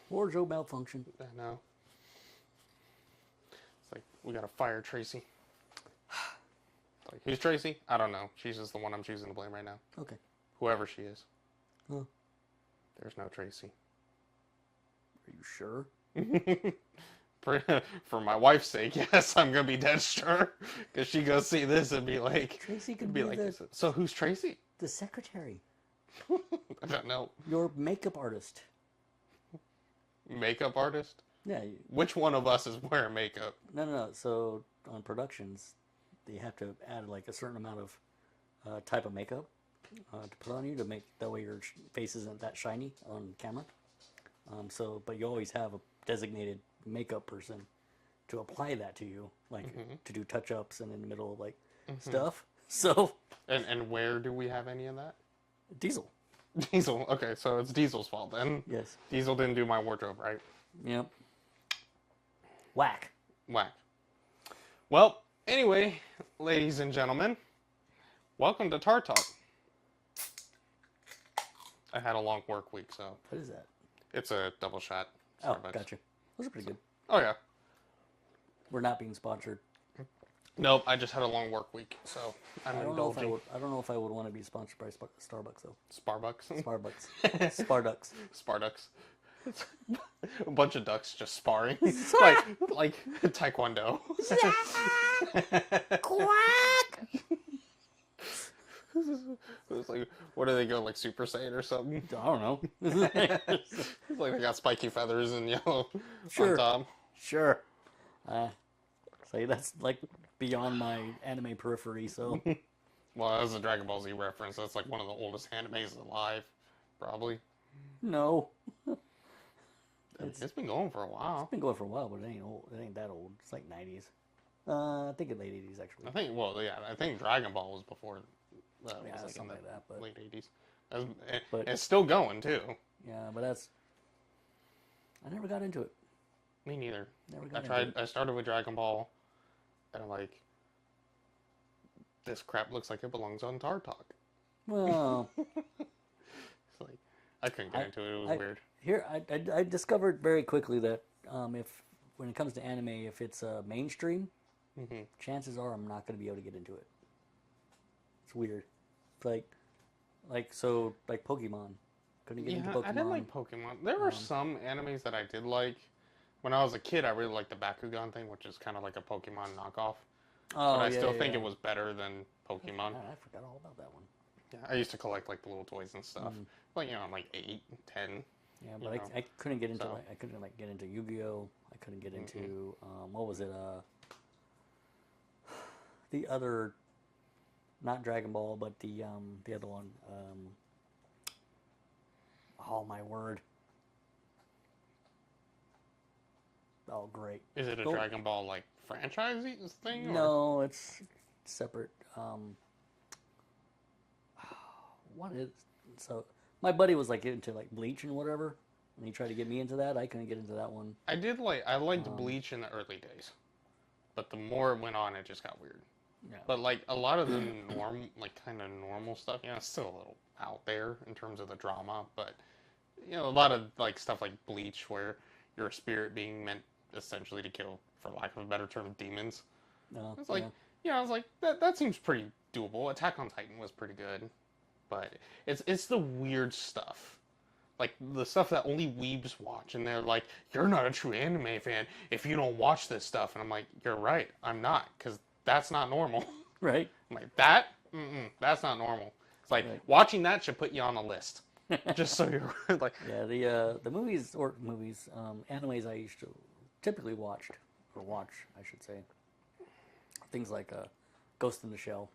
Wardrobe malfunction. I know. It's like, we gotta fire Tracy. Like, who's Tracy? I don't know. She's just the one I'm choosing to blame right now. Okay. Whoever she is. Huh. There's no Tracy. Are you sure? For my wife's sake, yes, I'm gonna be dead sure. Because she goes see this and be like, Tracy could be like, the, so who's Tracy? the secretary. I don't know. Your makeup artist. Makeup artist? Yeah. Which one of us is wearing makeup? No. So on productions, they have to add like a certain amount of type of makeup to put on you to make that way your face isn't that shiny on camera. But you always have a designated makeup person to apply that to you, like to do touch-ups and in the middle of like stuff. So. And where do we have any of that? Diesel. Diesel. Okay, so it's Diesel's fault then. Yes. Diesel didn't do my wardrobe right. Yep. Whack. Whack. Well, anyway, ladies and gentlemen, welcome to Tar Talk. I had a long work week, so. What is that? It's a double shot. Oh, Starbucks. gotcha. Those are pretty good. Oh, yeah. We're not being sponsored. Nope, I just had a long work week, so I'm indulging. I don't know if I would want to be sponsored by Starbucks though. Sparbucks? Starbucks. Sparducks. Sparducks. A bunch of ducks just sparring. like Taekwondo. Quack! It's like, what do they go, like Super Saiyan or something? I don't know. It's like they got spiky feathers and yellow on top. Sure. So that's like beyond my anime periphery, so. Well, that was a Dragon Ball Z reference. That's like one of the oldest animes alive, probably. No. It's been going for a while. It's been going for a while, but it ain't old. It ain't that old. It's like 90s. I think in late 80s actually. I think Dragon Ball was before. Yeah, was like something like that, but late 80s. But- It's still going too. yeah, but that's. I never got into it. Me neither. Never I got into tried. it. I started with Dragon Ball, and I'm like, this crap looks like it belongs on Tar Talk. Well, It's like I couldn't get into it. It was weird. here I discovered very quickly that if when it comes to anime, if it's mainstream, chances are I'm not going to be able to get into it. It's weird. It's like Pokemon. Couldn't get into Pokemon. I didn't like Pokemon. There were some animes that I did like. When I was a kid, I really liked the Bakugan thing, which is kind of like a Pokemon knockoff. Oh, But I still think it was better than Pokemon. I forgot all about that one. Yeah, I used to collect like the little toys and stuff. Like, I'm like 8, 10. Yeah, but I couldn't get into I couldn't get into Yu-Gi-Oh. I couldn't get into what was it? The other, not Dragon Ball, but the other one. Oh my word! Oh great! Is it a Dragon Ball like franchise thing? No, it's separate. What is so? My buddy was like into like Bleach and whatever, and he tried to get me into that. I couldn't get into that one. I liked Bleach in the early days, but the more it went on, it just got weird. Yeah. But like a lot of the kind of normal stuff, it's still a little out there in terms of the drama. But a lot of like stuff like Bleach, where you're a spirit being meant essentially to kill, for lack of a better term, demons. It's like, I was like, that seems pretty doable. Attack on Titan was pretty good, but it's the weird stuff, like the stuff that only weebs watch, and they're like, you're not a true anime fan if you don't watch this stuff, and I'm like, you're right, I'm not, because that's not normal. Right. I'm like, that's not normal. It's like, watching that should put you on a list. Just so you're like... Yeah, the movies, animes I used to typically watch, I should say. Things like Ghost in the Shell.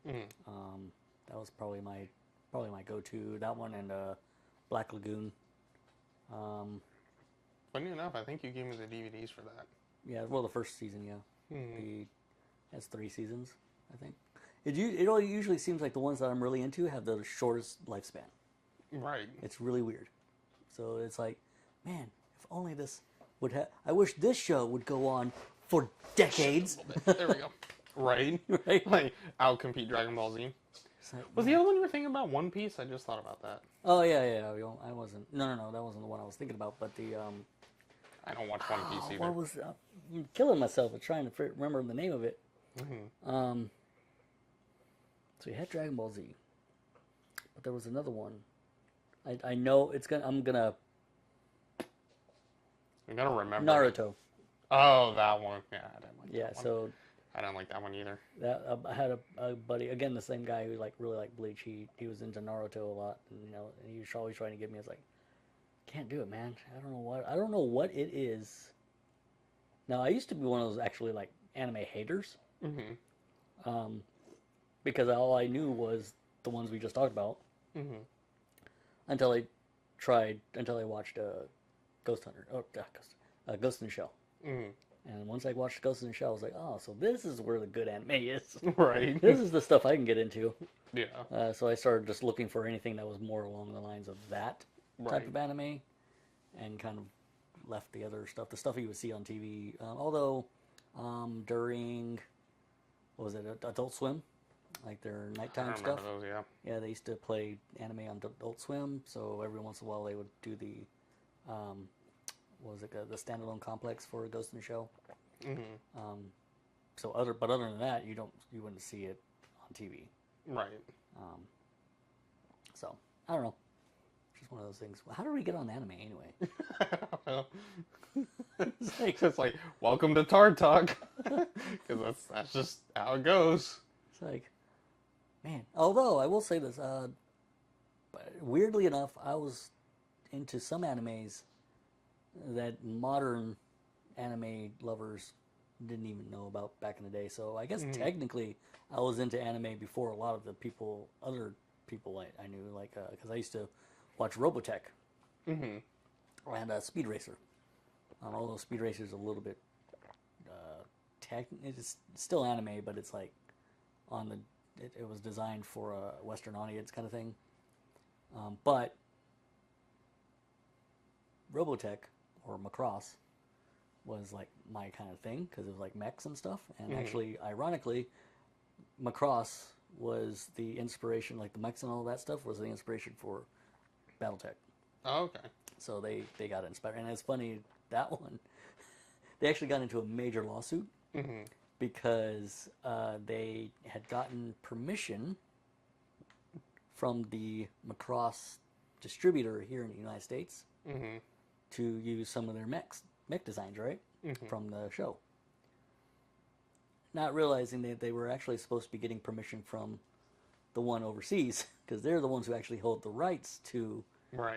That was probably my go-to. That one and Black Lagoon. Funny enough, I think you gave me the DVDs for that. Yeah, well, the first season, yeah. That's 3 seasons, I think. It usually seems like the ones that I'm really into have the shortest lifespan. Right. It's really weird. So it's like, man, if only this would have... I wish this show would go on for decades. There we go. Right? Right? Like, outcompete Dragon Ball Z. It's like, Was the other one you were thinking about One Piece? I just thought about that. oh yeah. I wasn't. No. That wasn't the one I was thinking about. But the I don't watch One Piece either. what was? I'm killing myself with trying to remember the name of it. So you had Dragon Ball Z, but there was another one. I know it's gonna. I'm gonna. I'm gonna remember. Naruto. Oh, that one. Yeah, I didn't like that one. So I didn't like that one either. that I had a buddy, again, the same guy who like really liked Bleach. He was into Naruto a lot, and and he was always trying to get me. I was like, can't do it, man. I don't know what it is. Now I used to be one of those actually like anime haters, because all I knew was the ones we just talked about, until I watched Ghost Hunter, Ghost in the Shell. And once I watched Ghost in the Shell, I was like, oh, so this is where the good anime is. Right. This is the stuff I can get into. Yeah. So I started just looking for anything that was more along the lines of that type of anime, and kind of left the other stuff, the stuff you would see on TV. Although during, what was it, Adult Swim, like their nighttime I stuff. remember those, yeah. Yeah, they used to play anime on Adult Swim, so every once in a while they would do the, what was it, the standalone complex for Ghost in the Shell. But other than that, you wouldn't see it on TV. Right. So I don't know. Just one of those things. How did we get on anime anyway? Well, It's like, welcome to Tard Talk, because that's just how it goes. it's like, man. Although I will say this, weirdly enough, I was into some animes that modern anime lovers didn't even know about back in the day. So I guess technically I was into anime before a lot of the other people I knew, like, because I used to watch Robotech and Speed Racer. Although Speed Racer is a little bit it's still anime, but it's like it was designed for a Western audience kind of thing. But Robotech or Macross was like my kind of thing, because it was like mechs and stuff. And actually, ironically, Macross was the inspiration, like the mechs and all that stuff was the inspiration for Battletech. Oh, okay. So they got inspired. And it's funny, that one, they actually got into a major lawsuit because they had gotten permission from the Macross distributor here in the United States to use some of their mech designs, right? From the show. Not realizing that they were actually supposed to be getting permission from the one overseas, because they're the ones who actually hold the rights to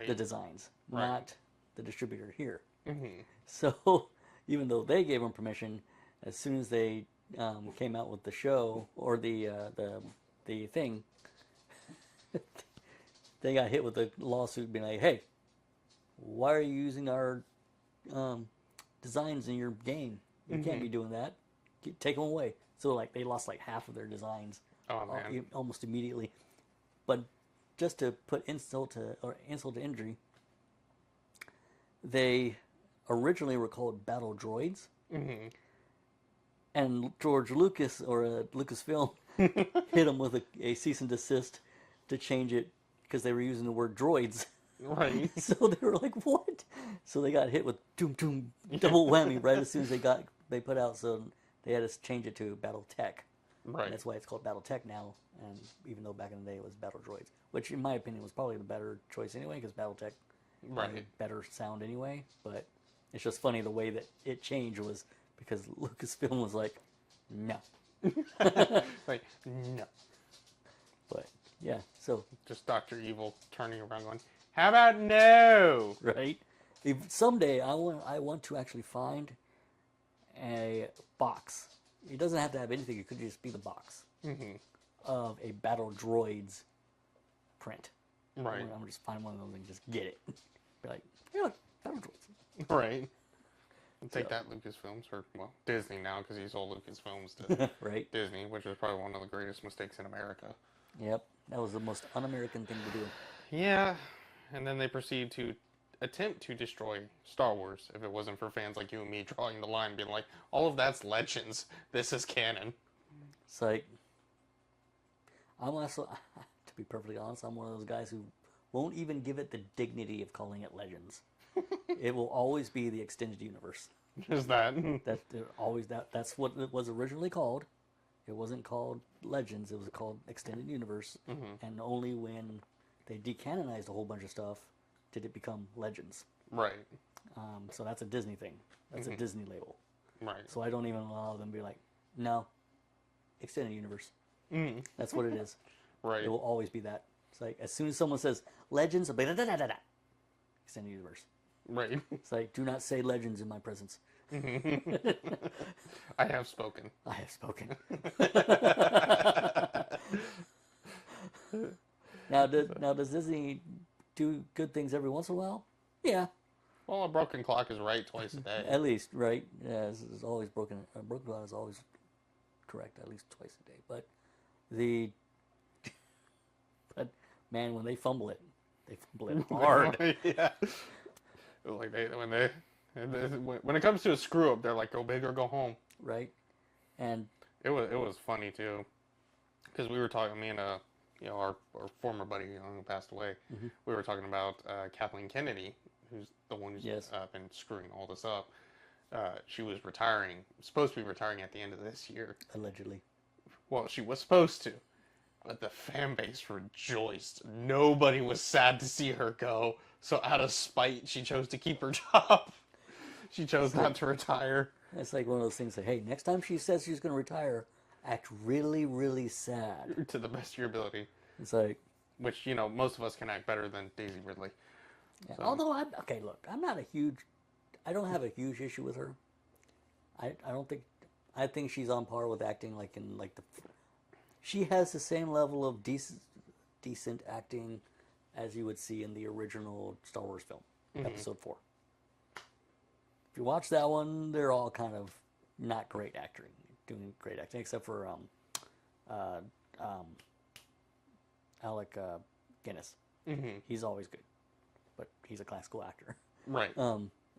the designs, not the distributor here. So even though they gave them permission, as soon as they came out with the show or the thing, they got hit with a lawsuit being like, hey, why are you using our designs in your game? You can't be doing that. Take them away. So like they lost like half of their designs almost immediately. But just to put insult to injury, they originally were called Battle Droids, and George Lucas or Lucasfilm hit them with a cease and desist to change it because they were using the word droids. Right. So they were like, what? So they got hit with double whammy right as soon as they put out. So they had to change it to Battletech. Right. And that's why it's called Battletech now. And even though back in the day it was Battle Droids, which in my opinion was probably the better choice anyway, because Battletech had a better sound anyway. But it's just funny the way that it changed was because Lucasfilm was like, no. Like, no. But yeah, so Just Dr. Evil turning around going, how about no? right. Someday I want to actually find a box. It doesn't have to have anything. It could just be the box of a Battle Droids print. Right. I'm gonna just find one of those and just get it. Be like, yeah, Battle Droids. Right. And take that, Lucasfilms, or, well, Disney now, because he sold Lucasfilms to Right. Disney, which was probably one of the greatest mistakes in America. Yep. That was the most un-American thing to do. Yeah. And then they proceed to attempt to destroy Star Wars if it wasn't for fans like you and me drawing the line, being like, all of that's legends. This is canon. It's like, I'm also, to be perfectly honest, I'm one of those guys who won't even give it the dignity of calling it Legends. It will always be the extended universe. Just that. That's what it was originally called. It wasn't called Legends. It was called Extended Universe. And only when they decanonized a whole bunch of stuff did it become Legends. Right. So that's a Disney thing. That's a Disney label. Right. So I don't even allow them to be like, no, Extended Universe. That's what it is. Right. It will always be that. It's like, as soon as someone says Legends, I'll be da-da-da-da-da. Extended Universe. Right. It's like, do not say Legends in my presence. I have spoken. I have spoken. Now, does Disney do good things every once in a while? Yeah, Well, a broken clock is right twice a day. at least, right? Yeah, it's always broken. A broken clock is always correct at least twice a day. But but man, when they fumble it hard. Yeah. Like when it comes to a screw up, they're like, go big or go home. Right? And it was funny too, because we were talking, me and our former buddy who passed away. We were talking about Kathleen Kennedy, who's the one who's been screwing all this up. She was supposed to be retiring at the end of this year. Allegedly. Well, she was supposed to, but the fan base rejoiced. Nobody was sad to see her go. So out of spite, she chose to keep her job. She chose not to retire. It's like one of those things that, hey, next time she says she's going to retire, act really, really sad. To the best of your ability. It's like... Which, most of us can act better than Daisy Ridley. Yeah. So. Although, I don't have a huge issue with her. I think she's on par with acting she has the same level of decent acting as you would see in the original Star Wars film, Episode 4. If you watch that one, they're all kind of not great acting, doing great acting, except for Alec Guinness. He's always good, but he's a classical actor. Right.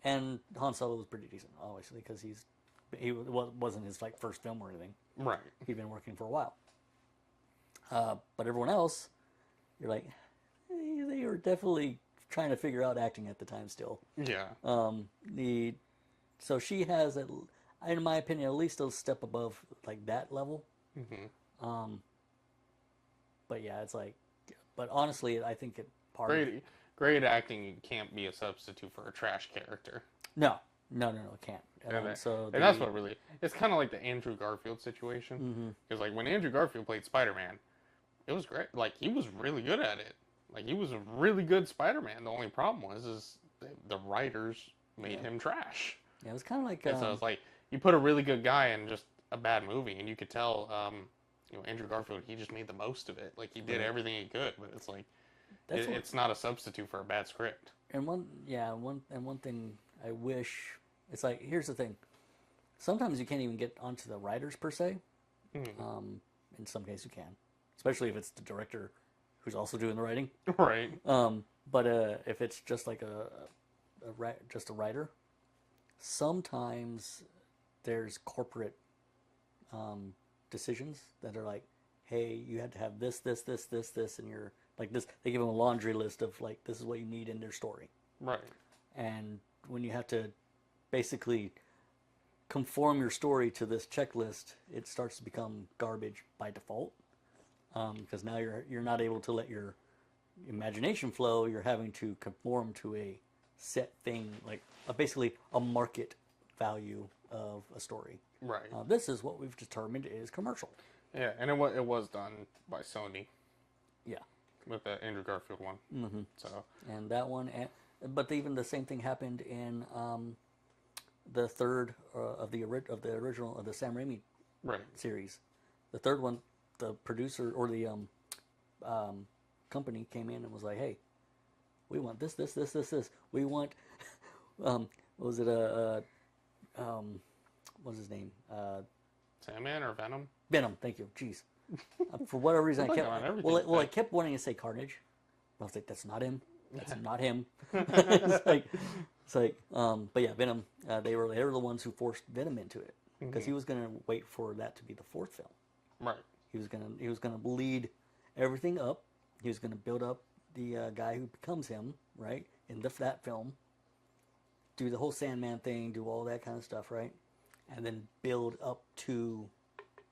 And Han Solo was pretty decent, obviously, because he wasn't his first film or anything. Right. He'd been working for a while. But everyone else, you're like, they were definitely trying to figure out acting at the time still. Yeah. So she has, in my opinion, at least a step above that level. But yeah, it's but honestly, I think great acting can't be a substitute for a trash character. No, it can't. And that's what really, it's kind of like the Andrew Garfield situation. Because when Andrew Garfield played Spider-Man, it was great. He was really good at it. He was a really good Spider-Man. The only problem was the writers made him trash. Yeah, it was kind of like... so it's you put a really good guy in just a bad movie, and you could tell, Andrew Garfield, he just made the most of it. He did everything he could, but it's it's not a substitute for a bad script. And one thing I wish... It's here's the thing. Sometimes you can't even get onto the writers, per se. In some cases you can. Especially if it's the director who's also doing the writing. Right. But if it's just just a writer, sometimes there's corporate decisions that are hey, you have to have this, and you're this. They give them a laundry list of this is what you need in their story. Right. And when you have to basically conform your story to this checklist, it starts to become garbage by default. Because now you're not able to let your imagination flow. You're having to conform to a set thing, basically a market value of a story. Right. This is what we've determined is commercial. Yeah, and it was done by Sony. Yeah. With the Andrew Garfield one. So. And that one, but even the same thing happened in the third of the original of the Sam Raimi series. The third one, the producer or the company came in and was like, "Hey, we want this. We want what was it? What's his name? Sandman or Venom? Venom. Thank you. Jeez, for whatever reason I kept I kept wanting to say Carnage. I was like, that's not him. That's not him. But yeah, Venom. They were the ones who forced Venom into it because he was going to wait for that to be the fourth film. Right. He was gonna lead everything up. He was going to build up the guy who becomes him, right, in that film. Do the whole Sandman thing, do all that kind of stuff, right? And then build up to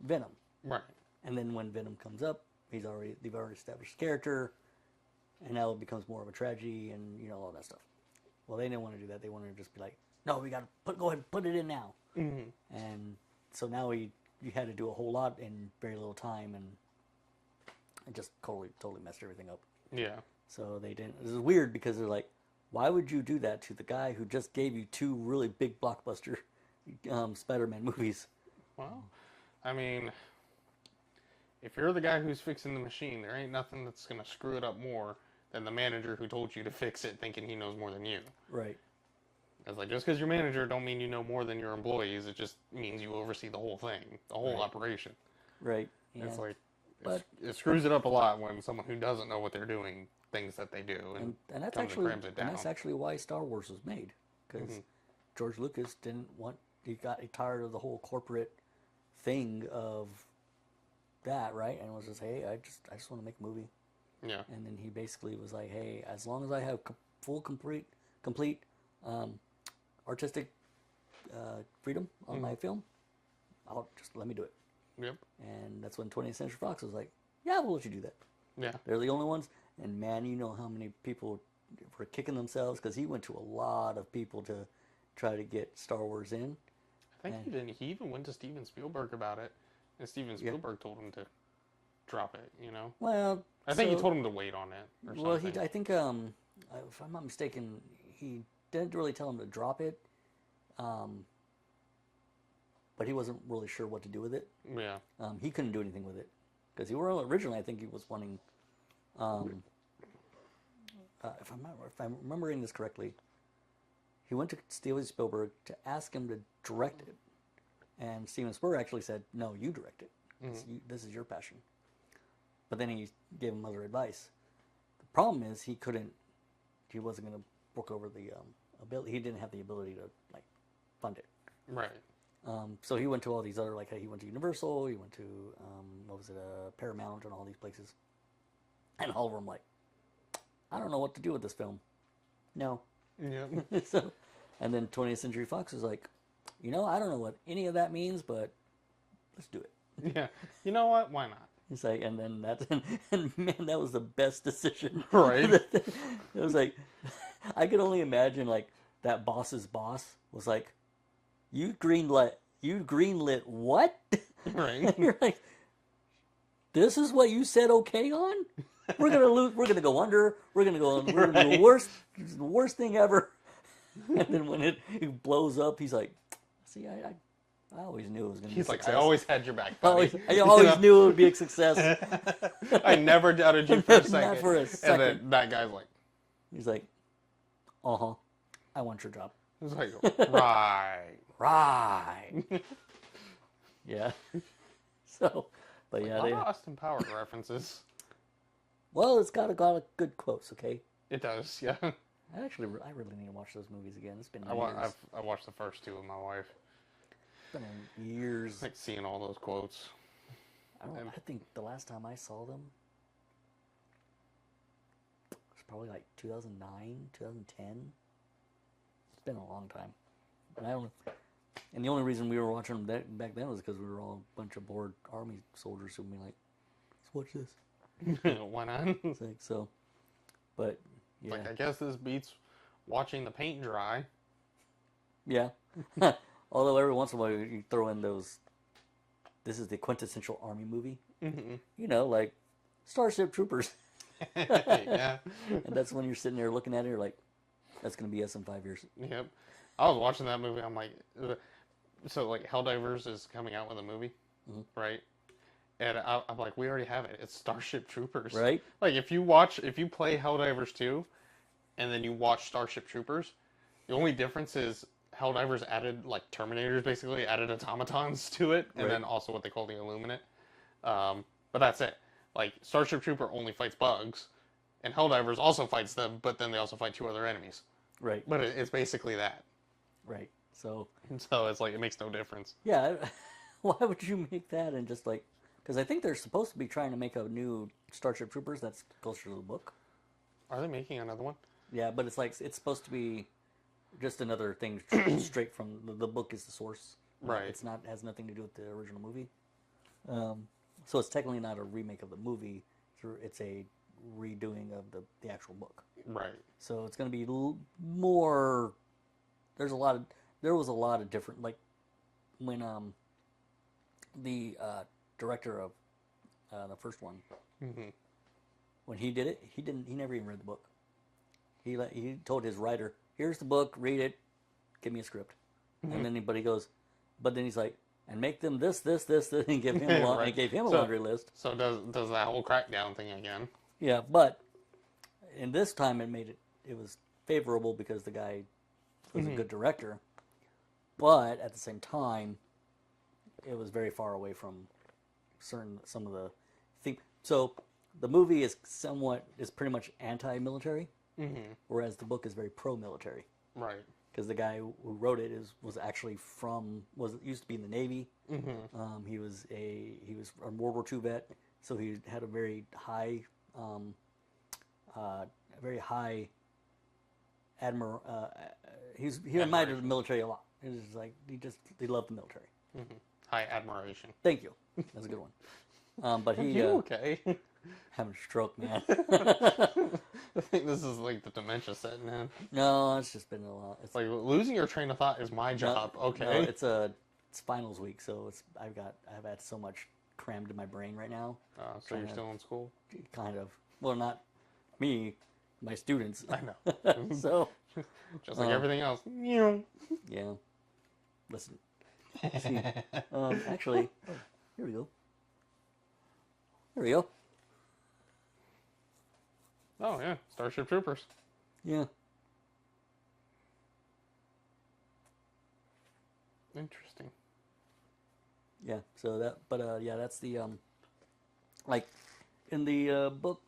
Venom. Right. And then when Venom comes up, they've already established the character, and now it becomes more of a tragedy and, you know, all that stuff. Well, they didn't want to do that. They wanted to just be like, no, we got to go ahead and put it in now. Mm-hmm. And so now you had to do a whole lot in very little time, and it just totally messed everything up. Yeah. So they didn't. It was weird because they're like, why would you do that to the guy who just gave you 2 really big blockbuster Spider-Man movies? Well, I mean, if you're the guy who's fixing the machine, there ain't nothing that's going to screw it up more than the manager who told you to fix it thinking he knows more than you. Right. It's like, just because you're manager don't mean you know more than your employees. It just means you oversee the whole thing, the whole operation. Right. Yeah. It's like, But it screws it up a lot when someone who doesn't know what they're doing things that they do and that's comes actually and crams it down. and that's actually why Star Wars was made, because George Lucas didn't want. He got tired of the whole corporate thing of that, right? And was just, hey, I just want to make a movie. Yeah. And then he basically was like, hey, as long as I have complete artistic freedom on my film, I'll just let me do it. Yep. And that's when 20th Century Fox was like, yeah, we'll let you do that. Yeah. They're the only ones. And man, you know how many people were kicking themselves because he went to a lot of people to try to get Star Wars in. I think he didn't. He even went to Steven Spielberg about it, and Steven Spielberg told him to drop it. You know. Well, I think he told him to wait on it. Or well, something. I think if I'm not mistaken, he didn't really tell him to drop it, but he wasn't really sure what to do with it. Yeah. He couldn't do anything with it because originally I think he was wanting. If I'm remembering this correctly, he went to Steven Spielberg to ask him to direct it, and Steven Spielberg actually said, "No, you direct it. This is your passion." But then he gave him other advice. The problem is he wasn't going to work over the ability. He didn't have the ability to like fund it. Right. So he went to all these other, like he went to Universal, he went to Paramount, and all these places, and all of them like, I don't know what to do with this film. No. Yeah. So, and then 20th Century Fox was like, I don't know what any of that means, but let's do it. Yeah. You know what? Why not? It's like, and then and man, that was the best decision. Right. It was like, I could only imagine like that boss's boss was like, you greenlit what? Right. And you're like, this is what you said okay on? We're gonna lose. We're gonna go under. We're gonna go. We're gonna do the worst thing ever. And then when it blows up, he's like, "See, I always knew it was gonna be a success. I always had your back, buddy. I always knew it would be a success. I never doubted you for a second. Not for a second. And then that guy's like, He's like, I want your job. it's like, right. Right. Yeah. So, but yeah, A lot of Austin Powers references. well, it's got a lot of good quotes. Okay. It does, yeah. I really need to watch those movies again. It's been years. I watched the first 2 with my wife. It's been years. Like seeing all those quotes. I think the last time I saw them was probably like 2009, 2010. It's been a long time. And the only reason we were watching them back then was because we were all a bunch of bored army soldiers who'd be like, let's watch this. Why not? It's like, so, but yeah. Like, I guess this beats watching the paint dry. Yeah. Although every once in a while you throw in those, this is the quintessential army movie. Mm-hmm. Like Starship Troopers. Yeah. And that's when you're sitting there looking at it, you're like, that's going to be us in 5 years. Yep. I was watching that movie, I'm like, so like Helldivers is coming out with a movie, right? And I'm like, we already have it. It's Starship Troopers. Right? Like, if you play Helldivers 2, and then you watch Starship Troopers, the only difference is Helldivers added, like, Terminators, basically, added automatons to it, and then also what they call the Illuminate. But that's it. Like, Starship Trooper only fights bugs, and Helldivers also fights them, but then they also fight 2 other enemies. Right. But it's basically that. Right. So it's like, it makes no difference. yeah, why would you make that and just like Because I think they're supposed to be trying to make a new Starship Troopers that's closer to the book. Are they making another one? Yeah, but it's like it's supposed to be just another thing straight from the book is the source. Right. It's not has nothing to do with the original movie. So it's technically not a remake of the movie. It's a redoing of the actual book. Right. So it's going to be more. There was a lot of different like when the director of the first one when he did it, he never even read the book. He told his writer, "Here's the book, read it, give me a script," and then he goes, but then he's like, "And make them this, and give him Right. and gave him a laundry list." So does that whole crackdown thing again? Yeah, but in this time it was favorable because the guy was a good director, but at the same time, it was very far away from some of the things. So the movie is pretty much anti-military, whereas the book is very pro-military. Right. Because the guy who wrote it was actually used to be in the Navy. He was a World War II vet, so he had a very high he admired the military a lot. It was like he loved the military. High admiration. Thank you. That's a good one. But he You okay? having a stroke, man. I think this is like the dementia setting in. No, it's just been a lot. It's like losing your train of thought is my job. Okay. No, it's finals week, so I've had so much crammed in my brain right now. So you're still in school? Kind of. Well, not me, my students. I know. So just like everything else. yeah. Listen. Actually, here we go. Here we go. Oh yeah, Starship Troopers. Yeah. Interesting. Yeah. So that's the like in the book,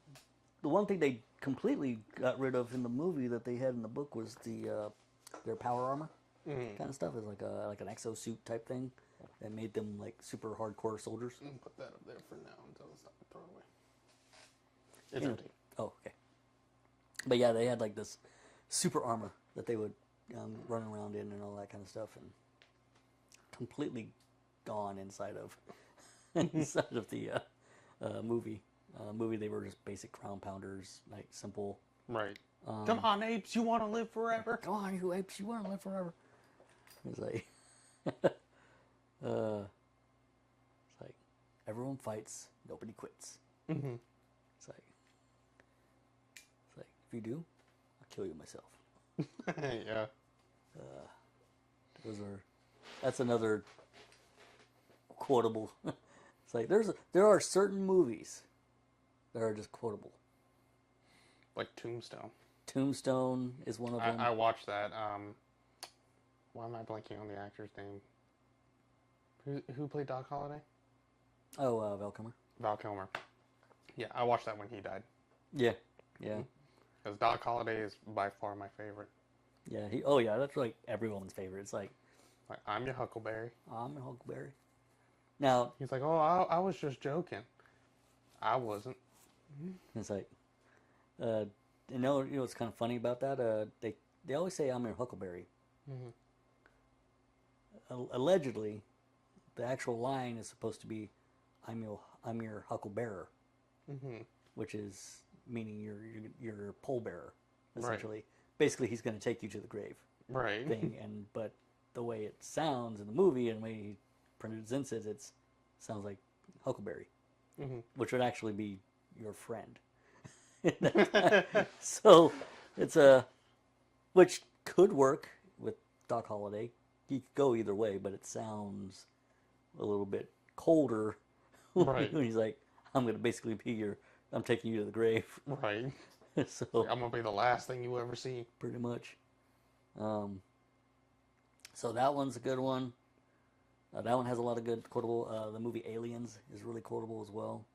the one thing they completely got rid of in the movie that they had in the book was their power armor kind of stuff. Is like an exosuit type thing that made them like super hardcore soldiers. Put that up there for now until it's not thrown away. It's empty. Oh, okay. But yeah, they had like this super armor that they would run around in and all that kind of stuff, and completely gone inside of the movie. Movie, they were just basic ground pounders, like simple. Right. Come on, apes! You want to live forever? Come on, you apes! You want to live forever? It's like, everyone fights, nobody quits. It's like if you do, I'll kill you myself. Yeah. That's another quotable. It's like there are certain movies that are just quotable. Like Tombstone. Tombstone is one of them. I watched that. Why am I blanking on the actor's name? Who played Doc Holliday? Oh, Val Kilmer. Val Kilmer. Yeah, I watched that when he died. Yeah, yeah. Because Doc Holliday is by far my favorite. Yeah, that's like everyone's favorite. It's like I'm your Huckleberry. I'm your Huckleberry. Now he's like, oh, I was just joking. I wasn't. It's like, you know what's kind of funny about that? They always say I'm your Huckleberry. Allegedly, the actual line is supposed to be, I'm your Hucklebearer, which is meaning your pole bearer, essentially. Right. Basically, he's going to take you to the grave. Right. But the way it sounds in the movie and the way he presents it, sounds like Huckleberry, which would actually be your friend. So it's which could work with Doc Holliday. He could go either way, but it sounds a little bit colder. Right. When he's like, I'm going to basically be I'm taking you to the grave. Right. So I'm going to be the last thing you ever see. Pretty much. So that one's a good one. That one has a lot of good quotable. The movie Aliens is really quotable as well.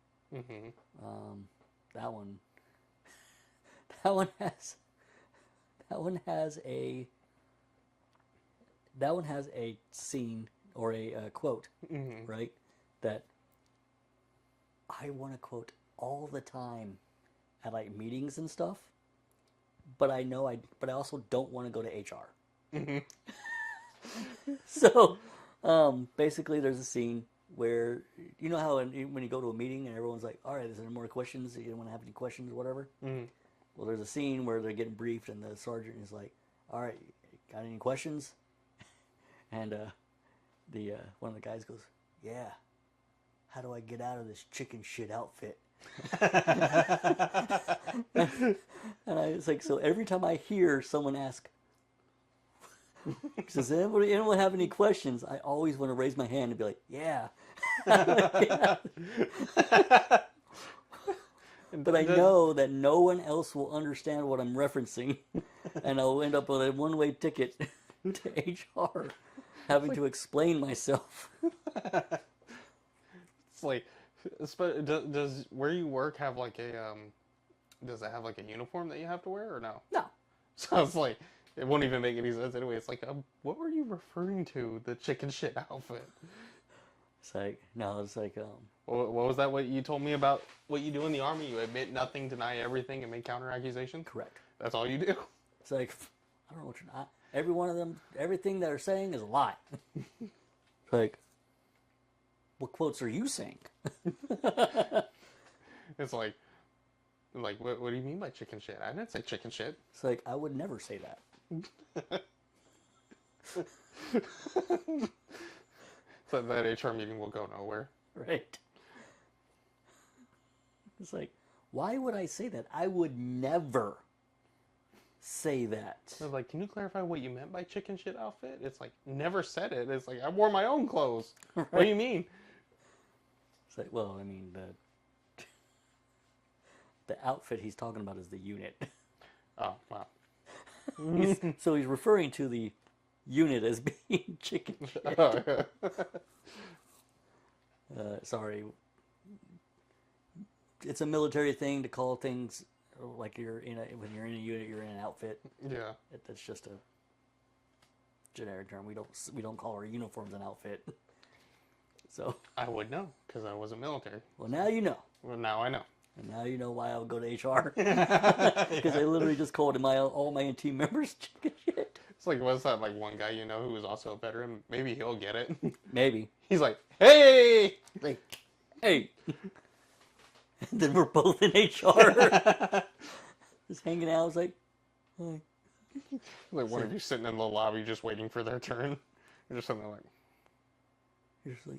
That one. That one has a scene or a quote, right? That I want to quote all the time at like meetings and stuff, but but I also don't want to go to HR. Mhm. So, basically, there's a scene where you know how when you go to a meeting and everyone's like, "All right, is there more questions? You don't want to have any questions, or whatever." Mhm. Well, there's a scene where they're getting briefed, and the sergeant is like, "All right, got any questions?" And the one of the guys goes, "Yeah. How do I get out of this chicken shit outfit?" And I was like, so every time I hear someone ask, does anyone have any questions? I always want to raise my hand and be like, yeah. Yeah. But I know that no one else will understand what I'm referencing, and I'll end up with a one-way ticket to HR, having to explain myself. It's like, does where you work have like a does it have like a uniform that you have to wear or no? No. So it's like it won't even make any sense anyway. It's like, what were you referring to? The chicken shit outfit. It's like, no, it's like, What was that? What you told me about what you do in the army? You admit nothing, deny everything, and make counter accusations. correct. That's all you do. It's like, I don't know what you're not. Every one of them, everything they're saying is a lie. It's like, what quotes are you saying? It's like what do you mean by chicken shit? I didn't say chicken shit. It's like, I would never say that. So that HR meeting will go nowhere. Right. It's like, why would I say that? I would never say that. They're like, can you clarify what you meant by chicken shit outfit? It's like, never said it. It's like, I wore my own clothes. Right. What do you mean? It's like, well, I mean, the outfit he's talking about is the unit. Oh, wow. So he's referring to the unit as being chicken shit. Oh, yeah. Sorry. It's a military thing to call things like when you're in a unit, you're in an outfit. Yeah. That's just a generic term. We don't call our uniforms an outfit. So. I would know, because I wasn't military. Well, now you know. Well, now I know. And now you know why I would go to HR. Because I literally just called all my team members chicken shit. It's like, what's that, like one guy you know who was also a veteran? Maybe he'll get it. Maybe. He's like, hey! Like, hey! And then we're both in HR. Just hanging out. I was like, hi. Like one of you sitting in the lobby just waiting for their turn. You're just sitting there like... You're just like...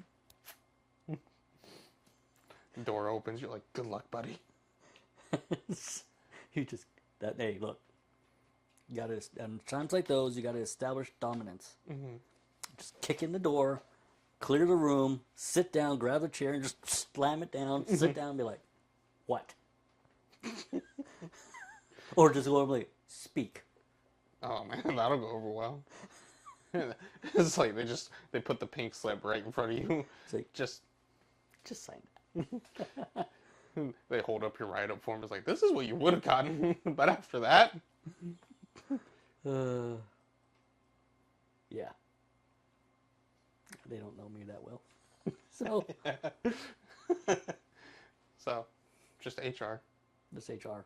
Door opens, you're like, good luck, buddy. Hey, look. You gotta, and times like those, you gotta establish dominance. Mm-hmm. Just kick in the door, clear the room, sit down, grab the chair, and just slam it down, sit down, and be like, what? Or just go over like, speak. Oh man, that'll go over well. It's like they put the pink slip right in front of you. It's like, Just sign that. they hold up your write-up form. It's like, this is what you would have gotten, but after that, Yeah. They don't know me that well. So, so just HR. this HR.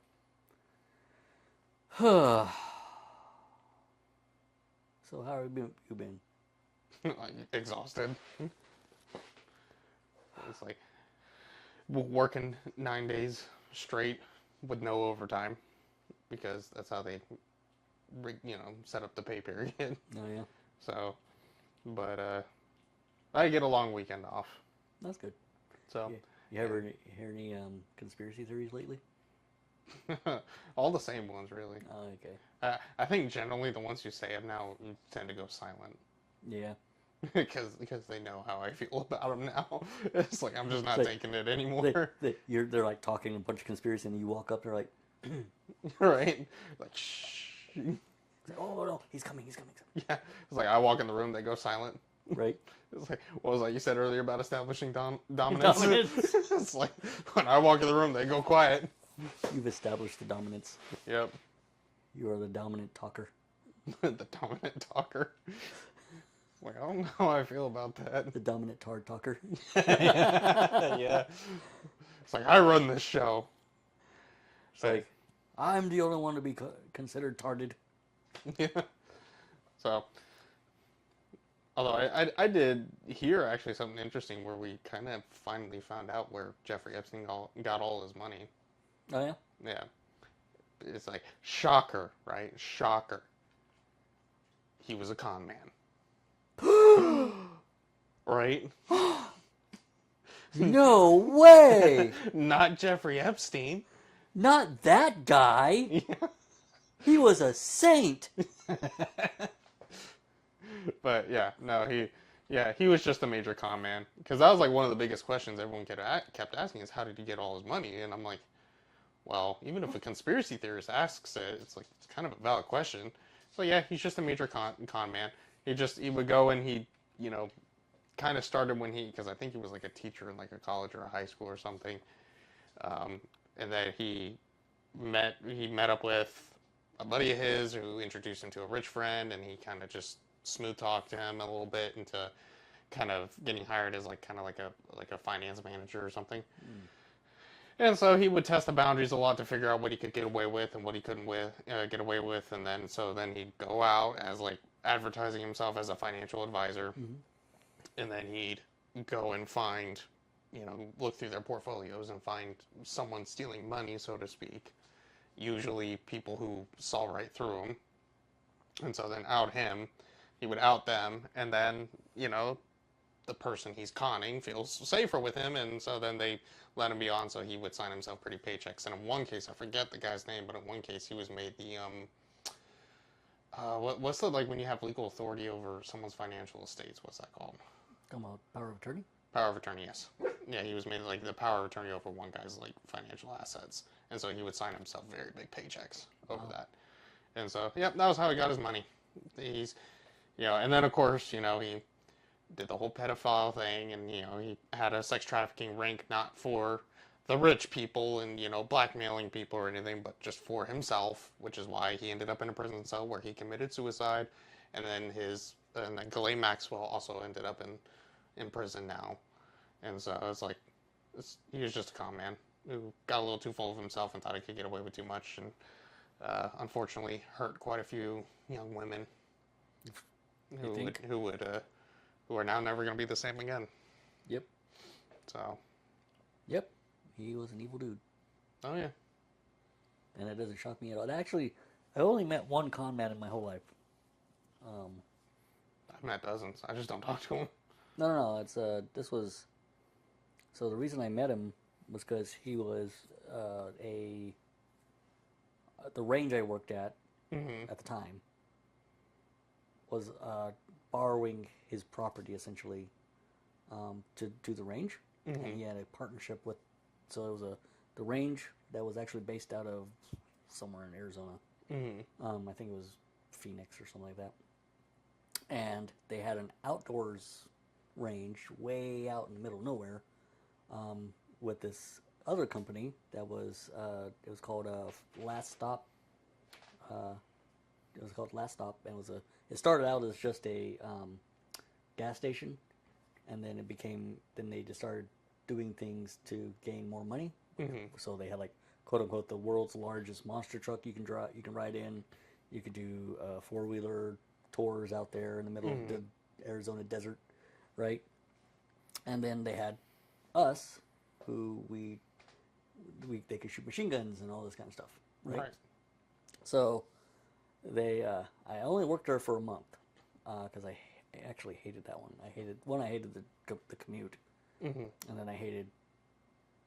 So how have you been? Exhausted. It's like working 9 days straight with no overtime because that's how they, set up the pay period. Oh yeah, So, but I get a long weekend off. that's good. So You ever hear any conspiracy theories lately? all the same ones, really. Oh, okay. I think generally the ones you say it now tend to go silent. Yeah. because they know how I feel about them now. It's like I'm just not Like, taking it anymore. They're like talking a bunch of conspiracy, and you walk up, they're like, Right? Like shh. like, oh no, he's coming. Yeah. It's like I walk in the room, they go silent. Right. It's like, what was that you said earlier about establishing dominance? Dominance. It's like when I walk in the room, they go quiet. You've established the dominance. Yep. You are the dominant talker. The dominant talker. Like, I don't know how I feel about that. The dominant tard talker. Yeah. It's like I run this show. It's like I'm the only one to be considered tarded. Yeah. So, although I did hear actually something interesting where we kind of finally found out where Jeffrey Epstein got all his money. Oh yeah. Yeah. It's like shocker, right? Shocker. He was a con man. Right? No way! Not Jeffrey Epstein. Not that guy. He was a saint. But yeah, no, he was just a major con man. Because that was like one of the biggest questions everyone kept asking is how did he get all his money? And I'm like, well, even if a conspiracy theorist asks it, it's like it's kind of a valid question. So yeah, he's just a major con man. He would go and he, you know, kind of started when because I think he was like a teacher in like a college or a high school or something, and then he met up with a buddy of his who introduced him to a rich friend, and he kind of just smooth talked to him a little bit into kind of getting hired as like kind of like a finance manager or something. And so he would test the boundaries a lot to figure out what he could get away with and what he couldn't get away with, and then he'd go out as like advertising himself as a financial advisor, and then he'd go and find, look through their portfolios and find someone stealing money, so to speak. Usually people who saw right through him, and so then he would out them, and then the person he's conning feels safer with him, and so then they let him be on, so he would sign himself pretty paychecks. And in one case, I forget the guy's name, but in one case he was made the what's the, like when you have legal authority over someone's financial estates, what's that called? Talking about power of attorney? Power of attorney, yes. Yeah, he was made like the power of attorney over one guy's like financial assets, and so he would sign himself very big paychecks over that. And so, that was how he got his money. He's, and then of course, he did the whole pedophile thing, and he had a sex trafficking ring not for the rich people and blackmailing people or anything, but just for himself, which is why he ended up in a prison cell where he committed suicide, and then Ghislaine Maxwell also ended up in prison now, and so it's like he was just a con man who got a little too full of himself and thought he could get away with too much, and unfortunately hurt quite a few young women who are now never going to be the same again. Yep. So. Yep. He was an evil dude. Oh, yeah. And it doesn't shock me at all. Actually, I only met one con man in my whole life. I've met dozens. I just don't talk to him. No. It's this was. So the reason I met him was because he was the range I worked at at the time was borrowing his property essentially to do the range, and he had a partnership with. So it was the range that was actually based out of somewhere in Arizona. I think it was Phoenix or something like that. And they had an outdoors range way out in the middle of nowhere with this other company that was it was called Last Stop. It was called Last Stop, and it started out as just a gas station, and then then they just started doing things to gain more money. So they had like quote unquote the world's largest monster truck you can ride in. You could do 4-wheeler tours out there in the middle of the Arizona desert, right? And then they had us, who they could shoot machine guns and all this kind of stuff, right? So I only worked there for a month because I actually hated that one. I hated the commute, and then I hated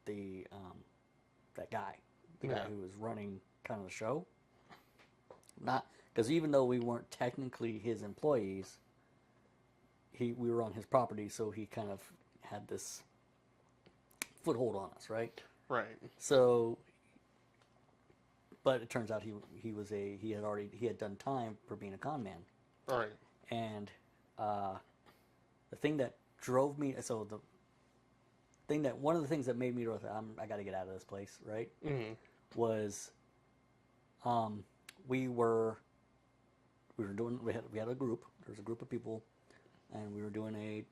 that guy, the guy who was running kind of the show. Not because even though we weren't technically his employees, we were on his property, so he kind of had this foothold on us, right? Right. So, but it turns out he had done time for being a con man. Right. And the thing that drove me, one of the things that made me realize I got to get out of this place, right? Was we had a group. There was a group of people, and we were doing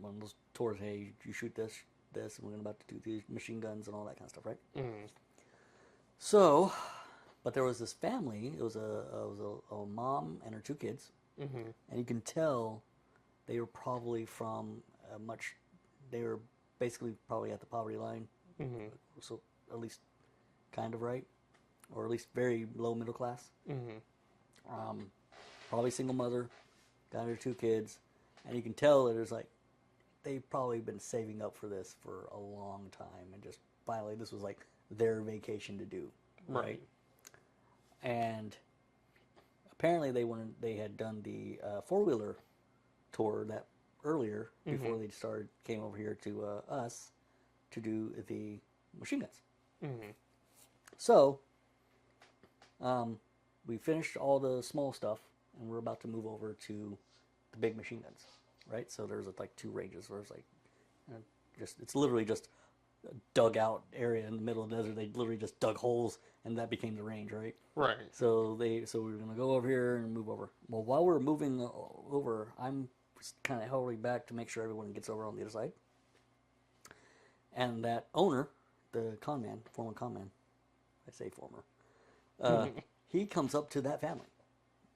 one of those tours. Hey, you shoot this, this, and we're about to do these machine guns and all that kind of stuff, right? Mm-hmm. So, but there was this family. It was a mom and her two kids, Mm-hmm. and you can tell they were probably from a much. They were basically probably at the poverty line, Mm-hmm. so at least kind of right, or at least very low middle class. Mm-hmm. Probably single mother, got her two kids, and you can tell that there's like they've probably been saving up for this for a long time, and just finally this was like their vacation to do, right? And apparently they had done the four-wheeler tour that earlier before they came over here to us to do the machine guns. Mm-hmm. So we finished all the small stuff, and we're about to move over to the big machine guns, right? So there's like two ranges where it's like it's literally just a dug out area in the middle of the desert. They literally just dug holes, and that became the range, right? Right. So we were gonna go over here and move over. Well, while we're moving over, I'm kind of holding back to make sure everyone gets over on the other side. And that owner, the former con man, I say former, he comes up to that family,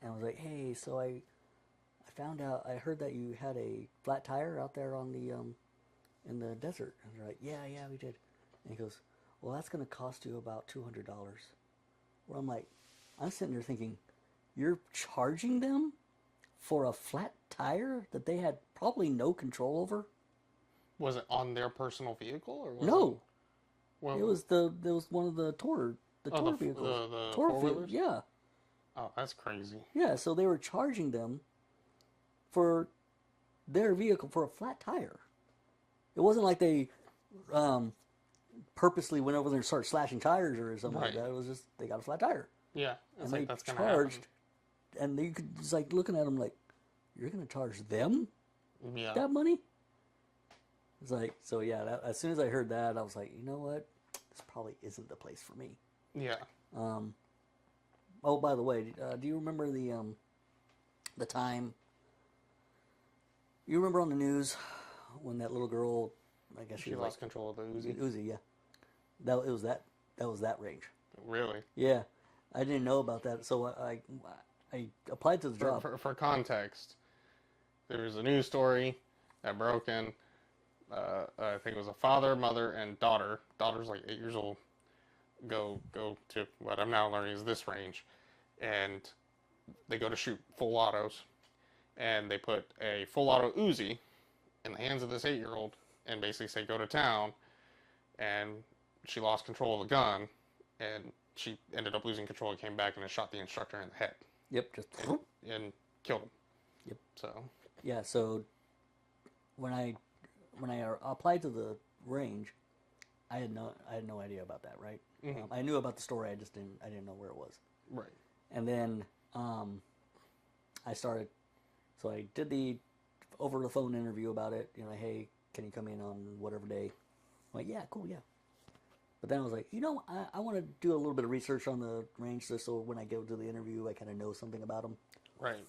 and was like, "Hey, so I found out. I heard that you had a flat tire out there on the in the desert." And they're like, "Yeah, we did." And he goes, "Well, that's going to cost you about $200." Where I'm sitting there thinking, you're charging them for a flat tire that they had probably no control over? Was it on their personal vehicle or was No, it? Well, it was one of the tour vehicles. the Tour four-wheelers? yeah. Oh, that's crazy. Yeah, so they were charging them for their vehicle for a flat tire. It wasn't like they purposely went over there and started slashing tires or something like Right. that. It was just they got a flat tire. Yeah, it's And like they that's gonna charged, and you could just like looking at them like, you're gonna charge them happen. Yeah. that money? It's like, so yeah. As soon as I heard that, I was like, you know what, this probably isn't the place for me. Yeah. Oh, by the way, do you remember the time? You remember on the news when that little girl, I guess She was lost control of the Uzi. Uzi, yeah. That was that range. Really? Yeah, I didn't know about that, so I applied to the job. For context, there was a news story that broke in. I think it was a father, mother, and daughter. Daughter's like 8 years old. Go to what I'm now learning is this range, and they go to shoot full autos, and they put a full auto Uzi in the hands of this 8-year-old, and basically say go to town, and she lost control of the gun, and she ended up losing control and came back and it shot the instructor in the head. Yep, just and killed him. Yep. So yeah. So when I applied to the range, I had no idea about that, right? Mm-hmm. I knew about the story. I didn't know where it was. Right. And then I started. So I did the over the phone interview about it. You know, hey, can you come in on whatever day? I'm like, yeah, cool, yeah. But then I was like, I want to do a little bit of research on the range just so when I go to the interview, I kind of know something about them. Right.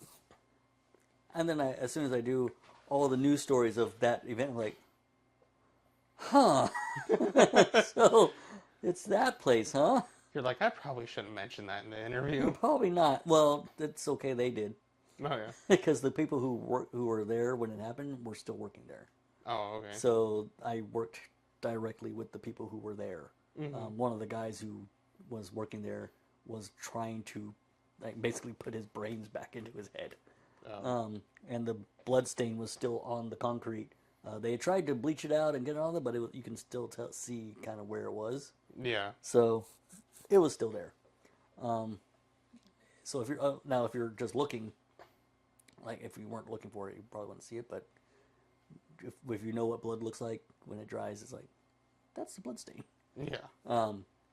And then as soon as I do all the news stories of that event, I'm like, huh. So it's that place, huh? You're like, I probably shouldn't mention that in the interview. Probably not. Well, it's okay. They did. Oh yeah. Because the people who were there when it happened were still working there. Oh okay. So I worked directly with the people who were there. Mm-hmm. One of the guys who was working there was trying to like basically put his brains back into his head. Oh. And the blood stain was still on the concrete. They tried to bleach it out and get it on there, but you can still see kind of where it was. Yeah. So it was still there. So if you're just looking, like if you weren't looking for it, you probably wouldn't see it. But if you know what blood looks like when it dries, it's like that's the blood stain. Yeah.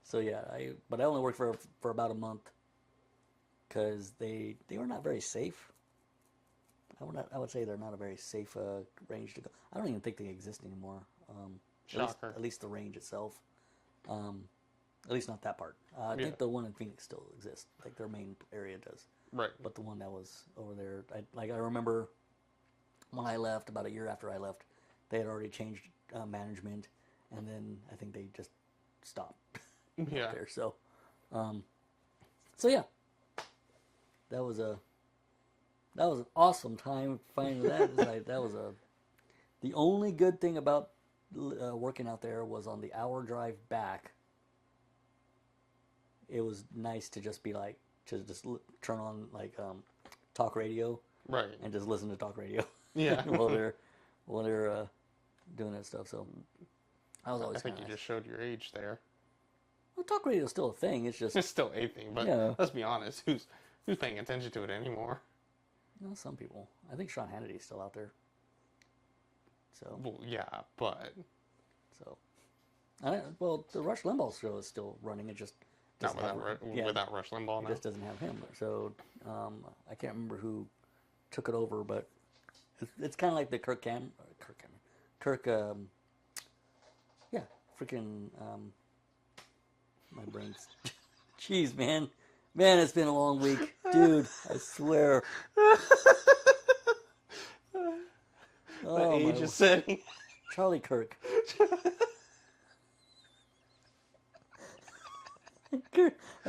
So yeah, I only worked for about a month because they were not very safe. I would say they're not a very safe range to go. I don't even think they exist anymore. Shocker. At least the range itself. At least not that part. I Yeah. think the one in Phoenix still exists. Like their main area does. Right. But the one that was over there, I remember when I left, about a year after I left, they had already changed management. and then I think they just stopped Yeah. there. So, so yeah, that was an awesome time finding that. It's like, that was the only good thing about working out there was on the hour drive back. It was nice to just be like, to just turn on like talk radio, Right. and just listen to talk radio. Yeah. while they're doing that stuff. So I was I always think you nice. just showed your age there. Well, talk radio is still a thing. It's just It's still a thing, but Yeah. let's be honest, who's paying attention to it anymore? some people. I think Sean Hannity's still out there. So Well, yeah, but so well, the Rush Limbaugh show is still running. It just not doesn't have, without Rush Limbaugh it now. just doesn't have him. So I can't remember who took it over, but it's kind of like the Kirk yeah, freaking my brain's jeez, man, it's been a long week, dude, I swear. The age is setting. Charlie Kirk. I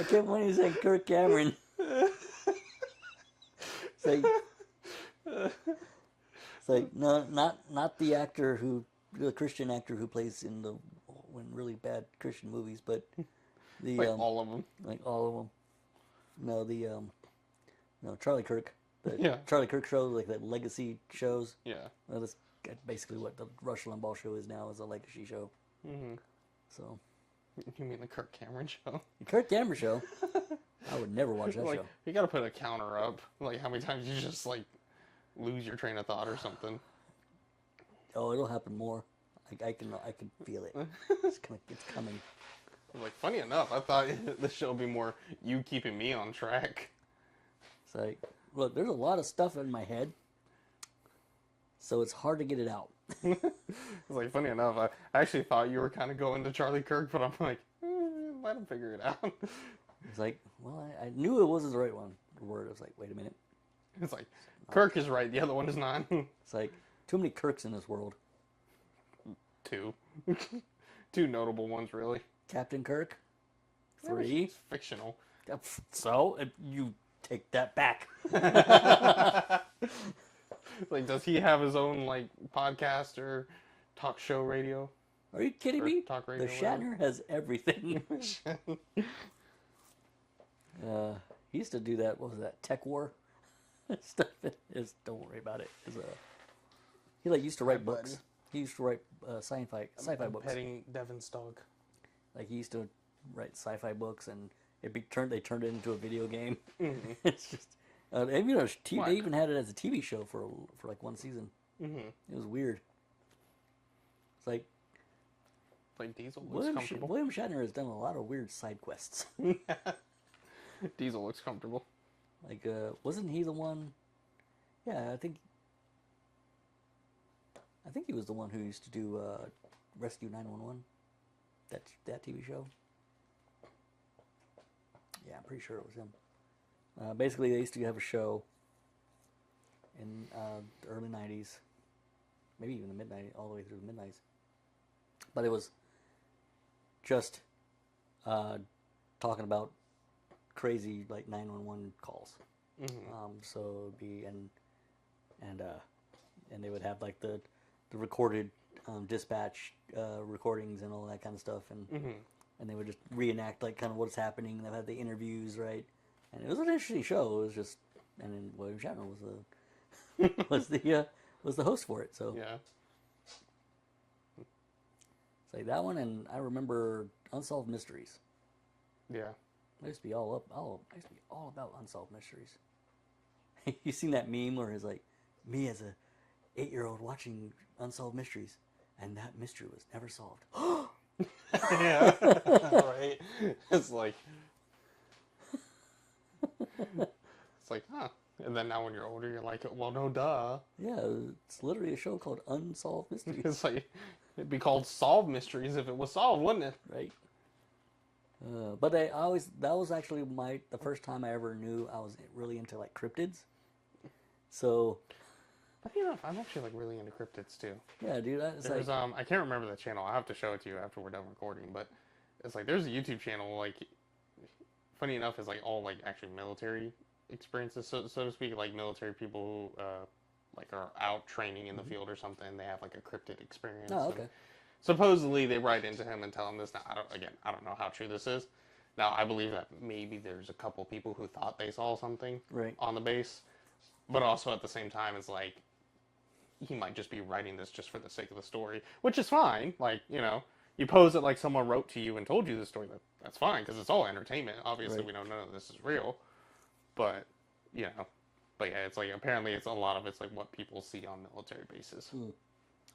kept wanting to say Kirk Cameron. It's like no, not the actor the Christian actor who plays in really bad Christian movies, but the Like all of them. like all of them. No, no, Charlie Kirk. The Yeah. Charlie Kirk show, like the legacy shows. Yeah. Well, that's basically what the Rush Limbaugh show is now, is a legacy show. Mm-hmm. So You mean the Kirk Cameron show? the Kirk Cameron show, I would never watch that Like, show. you gotta put a counter up. Like, how many times you just, like, lose your train of thought or something. Oh, it'll happen more. I can feel it. It's coming. Like, funny enough, I thought the show would be more you keeping me on track. It's like, look, there's a lot of stuff in my head, so it's hard to get it out. It's like, funny enough, I actually thought you were kind of going to Charlie Kirk, but I'm like, let him figure it out. It's like, well, I knew it wasn't the right word. I was like, wait a minute. It's like, Kirk is right, the other one is not. It's like, too many Kirks in this world. Two. Two notable ones, really. Captain Kirk. Yeah, but 3. he's fictional. So, you take that back. Like, does he have his own, like, podcast or talk show radio? Are you kidding Or me? talk The radio, Shatner has everything. He used to do that. What was that? Tech War stuff. Don't worry about it. He used to write books. He used to write sci-fi books. Petting Devin's dog. Like, he used to write sci-fi books, and they turned it into a video game. Mm-hmm. It's just, and, they even had it as a TV show for like one season. Mm-hmm. It was weird. It's like Like, Diesel looks comfortable. William Shatner has done a lot of weird side quests. Diesel looks comfortable. Like, wasn't he the one? Yeah, I think he was the one who used to do Rescue 911. That TV show. Yeah, I'm pretty sure it was him. Basically, they used to have a show in the early 90s, maybe even the mid-90s, all the way through the mid-90s. But it was just talking about crazy, like, 911 calls. Mm-hmm. So it would be, and they would have, like, the recorded dispatch recordings and all that kind of stuff, and and they would just reenact, like, kind of what's happening. They had the interviews, right? And it was an interesting show. It was just, and then William Shatner was the host for it. So Yeah. it's like that one, and I remember Unsolved Mysteries. Yeah. I used to be all about unsolved mysteries. You seen that meme where it's like me as a 8-year-old watching Unsolved Mysteries, and that mystery was never solved. Yeah. Right. It's like, huh. And then now when you're older, you're like, well, no, duh. Yeah, it's literally a show called Unsolved Mysteries, It's like, it'd be called Solved Mysteries if it was solved, wouldn't it? right? But that was actually the first time I ever knew I was really into, like, cryptids. So Funny enough, I'm actually like really into cryptids too. Yeah, dude. It's There's like, I can't remember the channel. I have to show it to you after we're done recording. But it's like there's a YouTube channel like, funny enough, is like all like actually military experiences, so to speak, like military people who like are out training in the field or something. They have like a cryptid experience. oh, okay. Supposedly they write into him and tell him this. Now I don't know how true this is. Now I believe that maybe there's a couple people who thought they saw something Right. on the base, but also at the same time it's like he might just be writing this just for the sake of the story, which is fine. Like, you pose it like someone wrote to you and told you the story. That's fine because it's all entertainment. Obviously, Right. we don't know this is real, but you know, but yeah, it's like apparently it's a lot of it's like what people see on military bases.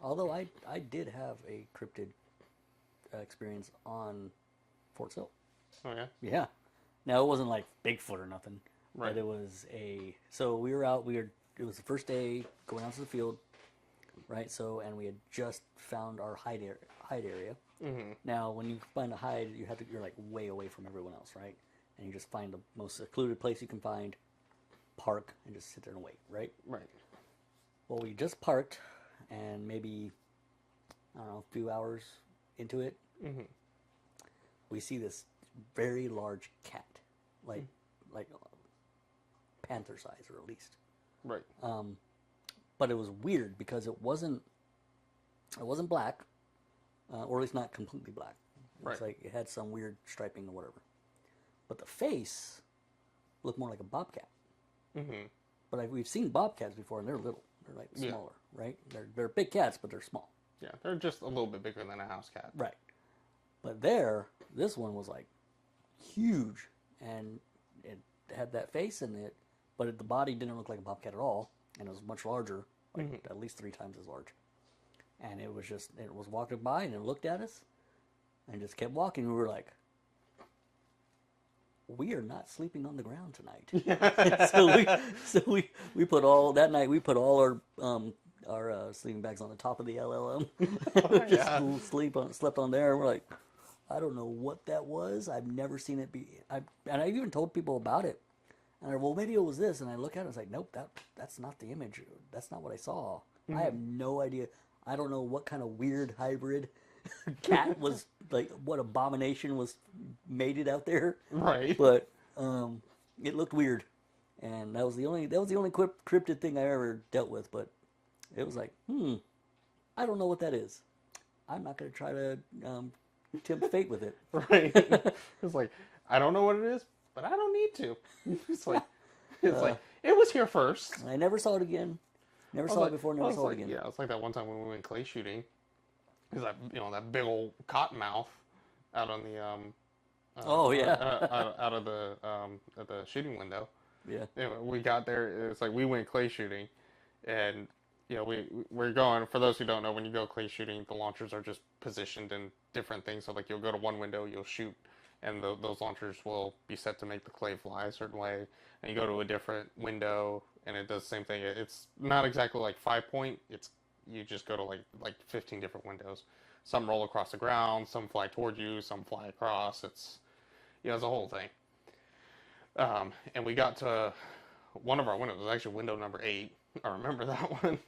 Although I did have a cryptid experience on Fort Sill. Oh yeah, Yeah. Now it wasn't like Bigfoot or nothing, right. but it was so we were out. It was the first day going out to the field, right? So and we had just found our hide area. Mm-hmm. Now when you find a hide, you're like way away from everyone else, right? And you just find the most secluded place you can find, park, and just sit there and wait, right? Right. Well, we just parked, and maybe I don't know, a few hours into it, we see this very large cat, like panther size, or at least. Right. But it was weird because it wasn't black, or at least not completely black. It's Right. like it had some weird striping or whatever. But the face looked more like a bobcat. Mm-hmm. But we've seen bobcats before, and they're little. They're like Yeah. smaller, right? They're big cats, but they're small. Yeah, they're just a little bit bigger than a house cat. Right. But this one was like huge, and it had that face in it, but the body didn't look like a bobcat at all, and it was much larger, like at least 3 times as large. And it was walking by, and it looked at us, and just kept walking. We were like, we are not sleeping on the ground tonight. so we put all that night. We put all our sleeping bags on the top of the LLM. Just slept on there. And we're like, I don't know what that was. I've never seen it be. And I even told people about it. And well, maybe it was this. And I look at it, and it's like, nope, that's not the image. That's not what I saw. I have no idea. I don't know what kind of weird hybrid cat was, like, what abomination was mated out there. Right. But it looked weird, and that was the only cryptid thing I ever dealt with. But it was like, I don't know what that is. I'm not going to try to tempt fate with it. Right. It's like, I don't know what it is, but I don't need to. It's like it was here first. I never saw it again. Never saw it before. Never saw it again. Yeah, it's like that one time when we went clay shooting. Because that big old cottonmouth out on the out of the at the shooting window. Yeah. Anyway, we got there. It's like we went clay shooting, and we're going. For those who don't know, when you go clay shooting, the launchers are just positioned in different things. So like you'll go to one window, you'll shoot, and those launchers will be set to make the clay fly a certain way. And you go to a different window, and it does the same thing. It's not exactly like 5-point. You just go to like 15 different windows. Some roll across the ground, some fly toward you, some fly across. It's a whole thing. And we got to one of our windows. It was actually window number 8. I remember that one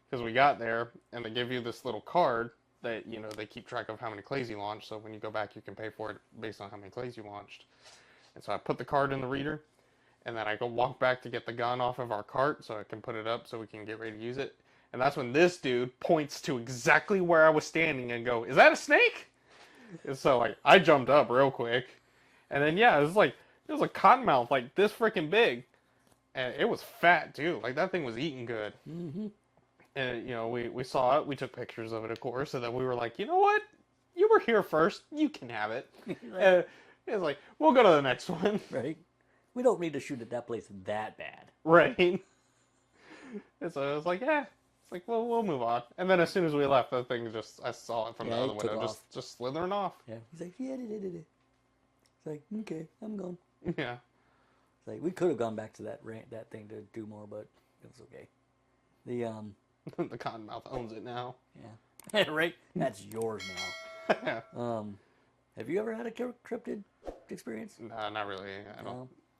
because we got there and they give you this little card that they keep track of how many clays you launched. So when you go back, you can pay for it based on how many clays you launched. And so I put the card in the reader, and then I go walk back to get the gun off of our cart so I can put it up so we can get ready to use it. And that's when this dude points to exactly where I was standing and go, "Is that a snake?" And so I jumped up real quick. And then it was a cottonmouth like this freaking big. And it was fat too. Like that thing was eating good. Mm-hmm. And we saw it, we took pictures of it of course, and then we were like, you know what? You were here first, you can have it. And it's like, we'll go to the next one. Right. We don't need to shoot at that place that bad. Right. And so I was like, yeah. It's like, well, we'll move on. And then as soon as we left, that thing I saw it from the other window, just slithering off. Yeah. He's like, yeah. It's like, okay, I'm gone. Yeah. It's like we could have gone back to that thing to do more, but it was okay. The cottonmouth owns it now. Yeah. Right. That's yours now. Yeah. Have you ever had a cryptid experience? No, not really.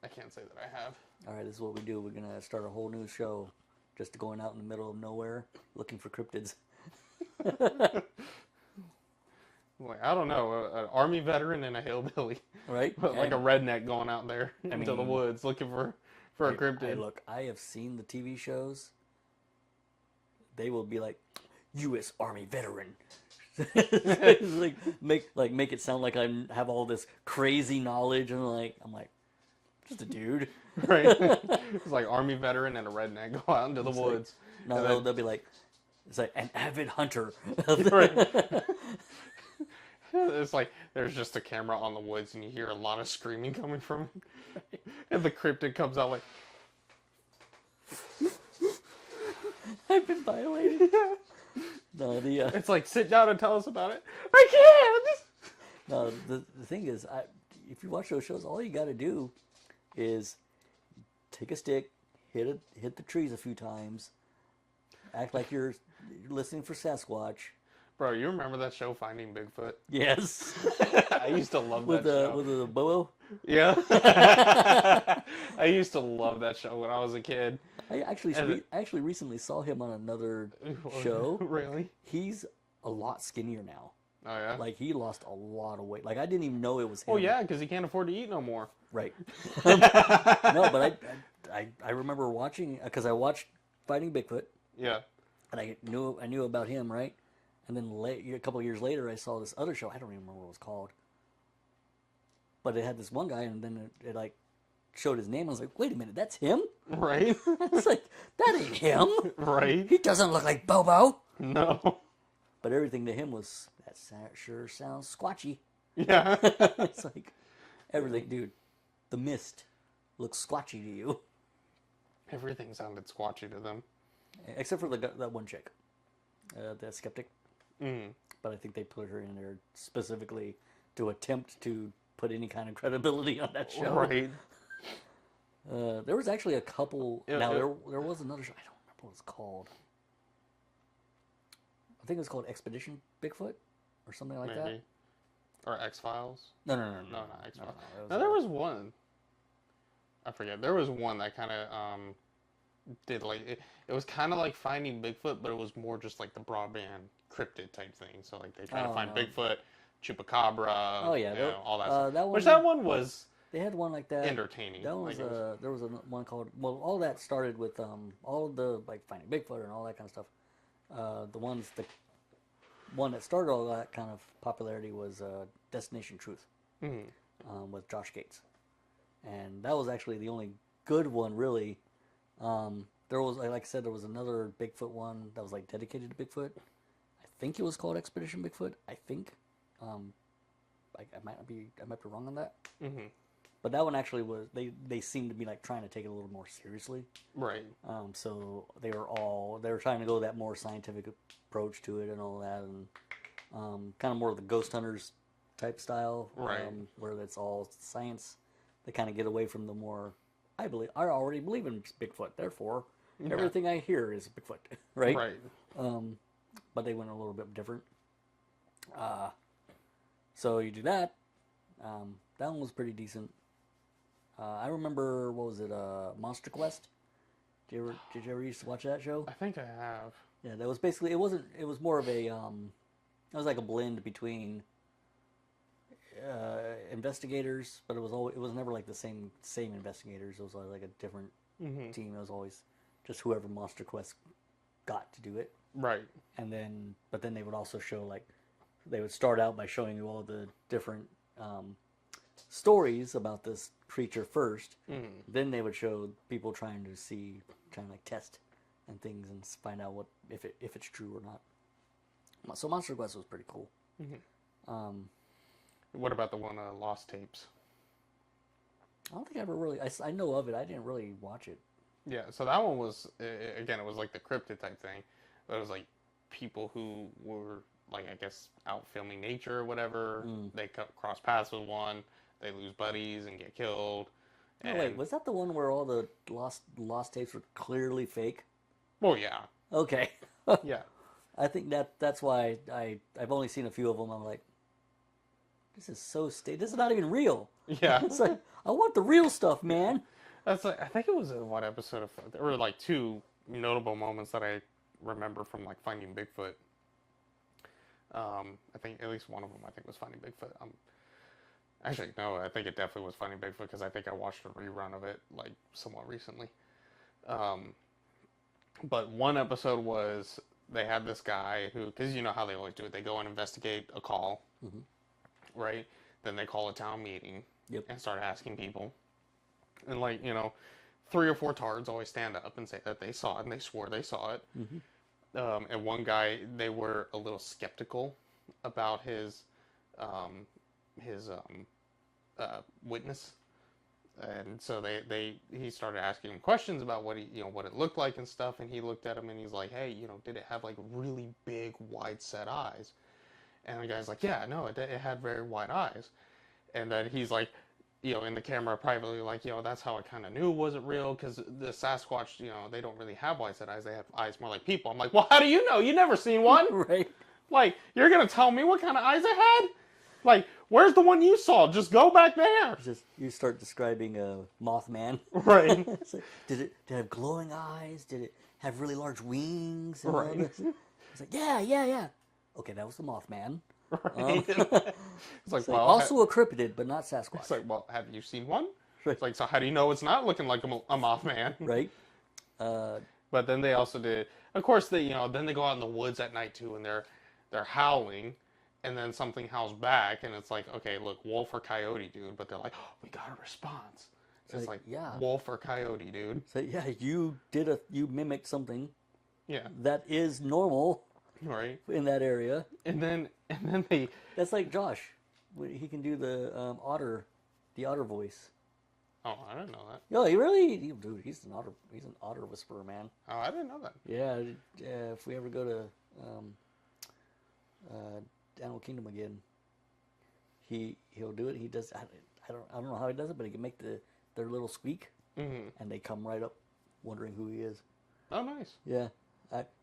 I can't say that I have. All right, this is what we do. We're gonna start a whole new show just going out in the middle of nowhere looking for cryptids. Like, I don't know, an army veteran and a hillbilly, Right? like a redneck going out there into the mean, woods looking for a cryptid. Look, I have seen the TV shows. They will be like, U.S. Army veteran. It's make it sound like I have all this crazy knowledge, and I'm like, just a dude. Right? It's like army veteran and a redneck go out into the woods. No, they'll be like, it's like an avid hunter. Right. It's like there's just a camera on the woods, and you hear a lot of screaming coming from it. And the cryptid comes out like, I've been violated. No, it's like, sit down and tell us about it. I can't. No, the thing is, if you watch those shows, all you got to do is take a stick, hit the trees a few times, act like you're listening for Sasquatch. Bro, you remember that show, Finding Bigfoot? Yes. I used to love that show. With the boa? Yeah. I used to love that show when I was a kid. I actually recently saw him on another show. Really? He's a lot skinnier now. Oh, yeah? Like, he lost a lot of weight. Like, I didn't even know it was him. Oh, yeah, because he can't afford to eat no more. Right. No, but I remember watching, because I watched Finding Bigfoot. Yeah. And I knew about him, right? And then a couple of years later, I saw this other show. I don't even remember what it was called. But it had this one guy, and then it like showed his name. I was like, wait a minute, that's him? Right? It's like, that ain't him. Right? He doesn't look like Bobo. No. But everything to him was, that sure sounds squatchy. Yeah. It's like, everything, dude, the mist looks squatchy to you. Everything sounded squatchy to them. Except for that one chick, the skeptic. Mm. But I think they put her in there specifically to attempt to put any kind of credibility on that show. Right. There was actually a couple. Yeah, there was another show. I don't remember what it's called. I think it was called Expedition Bigfoot or something like Maybe. that. Or X-Files? No, No, not X-Files. No, No, there was one. I forget. There was one that kind of did like it was kind of like Finding Bigfoot, but it was more just like the broadband cryptid type thing. So like they try to find Bigfoot, Chupacabra, Oh yeah, all that stuff. that one, Which that one was they had one like that. entertaining. That was there was one called, well, all that started with all of the like Finding Bigfoot and all that kind of stuff. The one that started all that kind of popularity was Destination Truth, with Josh Gates, and that was actually the only good one really. There was, like I said, there was another Bigfoot one that was like dedicated to Bigfoot. I think it was called Expedition Bigfoot. I think, I might be wrong on that. Mm-hmm. But that one actually was, they seemed to be like trying to take it a little more seriously. Right. So they were trying to go that more scientific approach to it and all that, and kind of more of the ghost hunters type style, right? Where that's all science. They kind of get away from the more, I already believe in Bigfoot, therefore everything I hear is Bigfoot, right? Right. But they went a little bit different. So you do that. That one was pretty decent. I remember, what was it, Monster Quest? Did you ever used to watch that show? I think I have. Yeah, that was basically, it was more of a, it was like a blend between investigators, but it was never like the same investigators. It was like a different team. It was always just whoever Monster Quest got to do it. Right. But then they would also show, like, they would start out by showing you all the different stories about this creature first. Then they would show people trying to like test and things and find out if it's true or not. So Monster Quest was pretty cool. What about the one Lost Tapes? I don't think I ever really. I know of it. I didn't really watch it. Yeah, so that one was, again, it was like the cryptid type thing. But it was like people who were, like, I guess, out filming nature or whatever. They cross paths with one. They lose buddies and get killed. Oh, wait, was that the one where all the lost tapes were clearly fake? Oh, yeah. Okay. Yeah. I think that's why I've only seen a few of them. I'm like, this is so this is not even real. Yeah. It's like, I want the real stuff, man. That's like, I think it was in one episode of, or like two notable moments that I remember from like Finding Bigfoot. I think at least one of them I think was Finding Bigfoot. Actually, no, I think it definitely was Finding Bigfoot because I think I watched a rerun of it like somewhat recently. Um, but one episode was they had this guy who, because you know how they always do it, they go and investigate a call, Mm-hmm. right? Then they call a town meeting Yep. and start asking people. And like, you know, 3 or 4 tards always stand up and say that they saw it and they swore they saw it. Mm-hmm. And one guy, they were a little skeptical about his witness, and so he started asking him questions about what what it looked like and stuff, and he looked at him and he's like, hey, did it have like really big wide set eyes? And the guy's like, yeah, no, it had very wide eyes. And then he's like, in the camera privately, like, that's how I kind of knew it wasn't real, because the Sasquatch, they don't really have wide set eyes. They have eyes more like people. I'm like, well, how do you know? You never seen one. Right. Like, you're going to tell me what kind of eyes it had? Like, where's the one you saw? Just go back there. Just you start describing a Mothman. Right. It's like, did it have glowing eyes? Did it have really large wings? And Right. It's like, yeah. Okay, that was the Mothman. Right. It's like, well, also a cryptid, but not Sasquatch. it's like, well, have you seen one? Right. It's like, so how do you know it's not looking like a Mothman? Right. But then they also did, of course, then they go out in the woods at night too, and they're howling, and then something howls back, and it's like, okay, look, wolf or coyote, dude. But they're like, oh, we got a response. It's like, yeah, wolf or coyote, dude. So yeah, you mimicked something. Yeah. That is normal. Right. In that area. And then they. That's like Josh. He can do the otter voice. Oh, I didn't know that. No, dude, he's an otter whisperer, man. Oh, I didn't know that. Yeah, if we ever go to Animal Kingdom again, he'll do it. He does. I don't know how he does it, but he can make their little squeak, Mm-hmm. and they come right up, wondering who he is. Oh, nice. Yeah,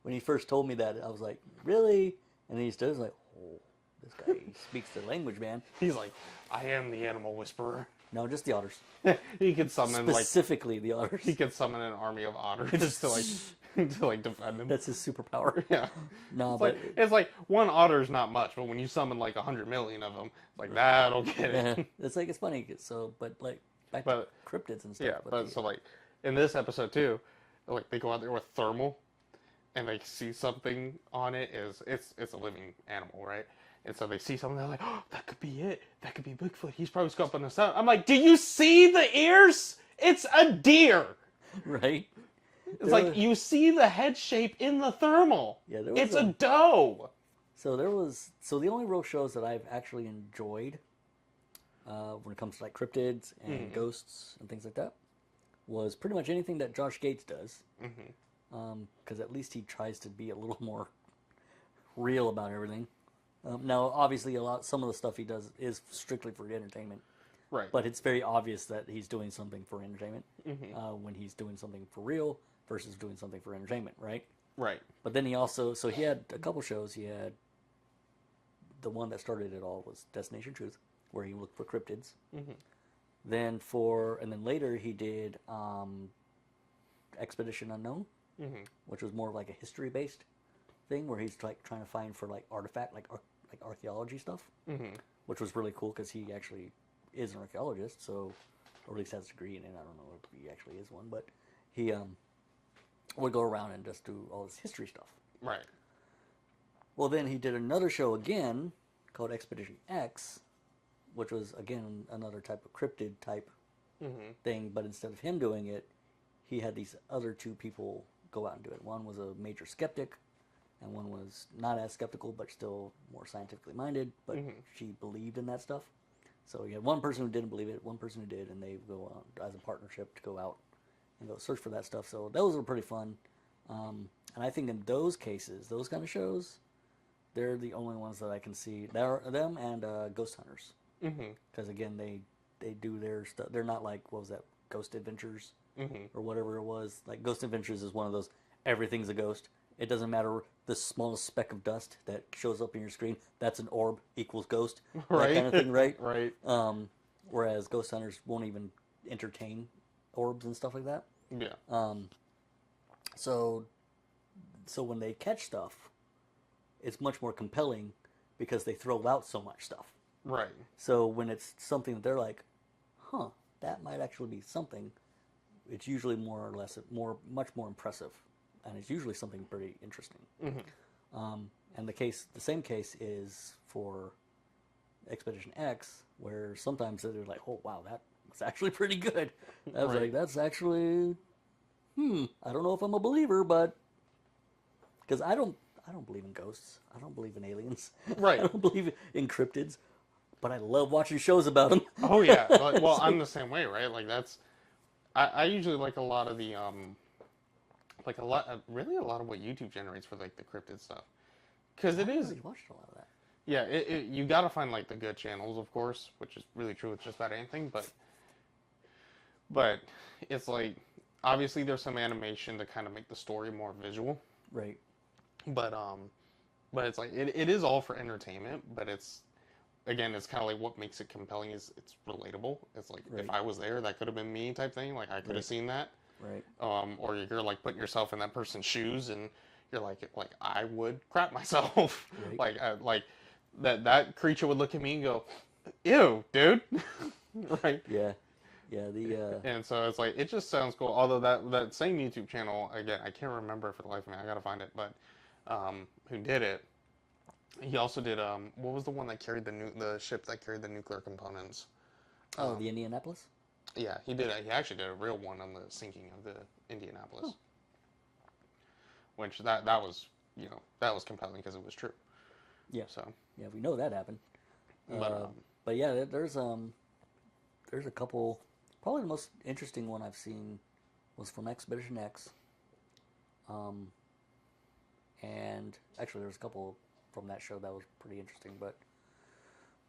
when he first told me that, I was like, really? And then he stood like, oh, this guy speaks the language, man. He's like, I am the animal whisperer. No, just the otters. He could summon Specifically the otters. He could summon an army of otters just to defend him. That's his superpower. Yeah. No, it's like one otter's not much, but when you summon like 100 million of them, it's like that'll get it. It's funny. So, but like back to cryptids and stuff. Yeah, so like in this episode too, like they go out there with thermal, and they see something on it it's a living animal, right? And so they see something, they're like, oh, that could be it. That could be Bigfoot. He's probably scoping us out. I'm like, do you see the ears? It's a deer. Right? It's like, you see the head shape in the thermal. Yeah, it's a doe. So the only real shows that I've actually enjoyed when it comes to like cryptids and ghosts and things like that was pretty much anything that Josh Gates does. Because at least he tries to be a little more real about everything. Now, obviously, some of the stuff he does is strictly for entertainment. Right. But it's very obvious that he's doing something for entertainment when he's doing something for real versus doing something for entertainment, right? Right. But then he he had a couple shows. He had the one that started it all was Destination Truth, where he looked for cryptids. Then later he did Expedition Unknown, which was more like a history-based thing, where he's like trying to find for like artifact, like archaeology stuff, which was really cool because he actually is an archaeologist, so or at least has a degree in it. I don't know if he actually is one, but he would go around and just do all this history stuff. Right. Well, then he did another show again called Expedition X, which was again another type of cryptid type thing, but instead of him doing it, he had these other two people go out and do it. One was a major skeptic, and one was not as skeptical, but still more scientifically minded, but she believed in that stuff. So you had one person who didn't believe it, one person who did, and they go out as a partnership to go out and go search for that stuff. So those were pretty fun. And I think in those cases, those kind of shows, they're the only ones that I can see. There are them and Ghost Hunters. Because again, they do their stuff. They're not like, what was that, Ghost Adventures or whatever it was. Like Ghost Adventures is one of those, everything's a ghost. It doesn't matter the smallest speck of dust that shows up in your screen. That's an orb equals ghost. Right. That kind of thing, right? Right. Whereas Ghost Hunters won't even entertain orbs and stuff like that. Yeah. So when they catch stuff, it's much more compelling because they throw out so much stuff. Right. So when it's something that they're like, huh, that might actually be something, it's usually more or less much more impressive, and it's usually something pretty interesting. And the same case is for Expedition X, where sometimes they're like, oh wow, that was actually pretty good. I was like, that's actually, I don't know if I'm a believer, but because I don't believe in ghosts, I don't believe in aliens, Right. I don't believe in cryptids, but I love watching shows about them. Oh yeah. Well, I'm the same way, right? Like that's I usually like a lot of the like really a lot of what YouTube generates for like the cryptid stuff because I it haven't is really watched a lot of that. yeah you gotta find like the good channels of course, which is really true with just about anything, but it's like obviously there's some animation to kind of make the story more visual, Right. but it's like it is all for entertainment, but it's again, it's kind of like what makes it compelling is it's relatable. It's like Right. if I was there, that could have been me type thing. Like I could have Right. seen that. Right. Or you're like putting yourself in that person's shoes, and you're like I would crap myself. Right. like that creature would look at me and go, "Ew, dude," right? Yeah. Yeah. The And so it's like it just sounds cool. Although that same YouTube channel again, I can't remember for the life of me. I gotta find it, but who did it? He also did what was the one that carried the ship that carried the nuclear components? the Indianapolis. Yeah, he actually did a real one on the sinking of the Indianapolis, which that was that was compelling because it was true. Yeah. So, Yeah, we know that happened. but But yeah, there's a couple. Probably the most interesting one I've seen was from Expedition X. And actually, there's a couple from that show that was pretty interesting. But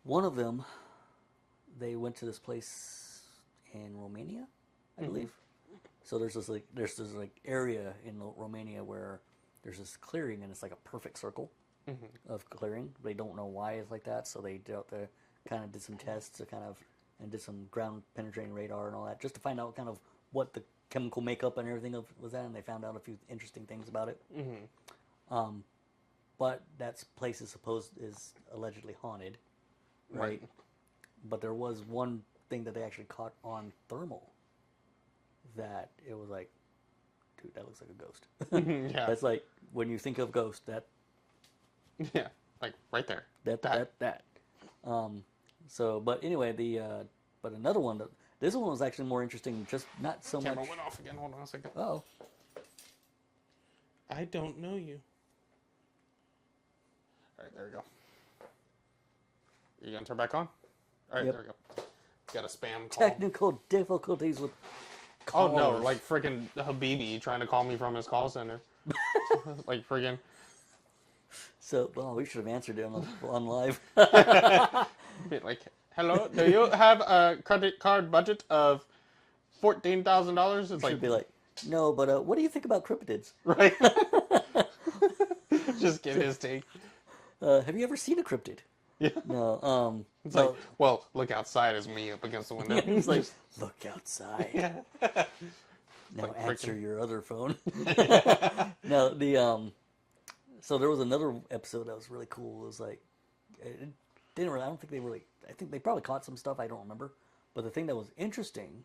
one of them, they went to this place in Romania, I believe. So there's this area in Romania where there's this clearing, and it's like a perfect circle of clearing. They don't know why it's like that, so they kind of did some tests and did some ground penetrating radar and all that just to find out kind of what the chemical makeup and everything was that, and they found out a few interesting things about it. But that place is allegedly haunted, right? But there was one thing that they actually caught on thermal that it was like, dude, that looks like a ghost. yeah, That's like when you think of ghost, yeah, like right there. that. So, but anyway, but another one this one was actually more interesting. Just not so Camera much. went off again. Hold on a second. Oh, I don't know you. All right, there we go. You gonna turn back on? All right, Yep. there we go. Got a spam call. technical difficulties with Oh callers. no, like freaking Habibi trying to call me from his call center. Like freaking. So, well, we should have answered it on live. Like, hello, do you have a credit card budget of $14,000? It's Should be like, no, but what do you think about cryptids? right. Just get his take. Have you ever seen a cryptid? Yeah. No. It's no. like, well, look outside as me up against the window. He's like, look outside. yeah. Now like answer freaking- your other phone. No, so there was another episode that was really cool. It was like, it didn't really, I don't think they really, I think they probably caught some stuff, I don't remember. But the thing that was interesting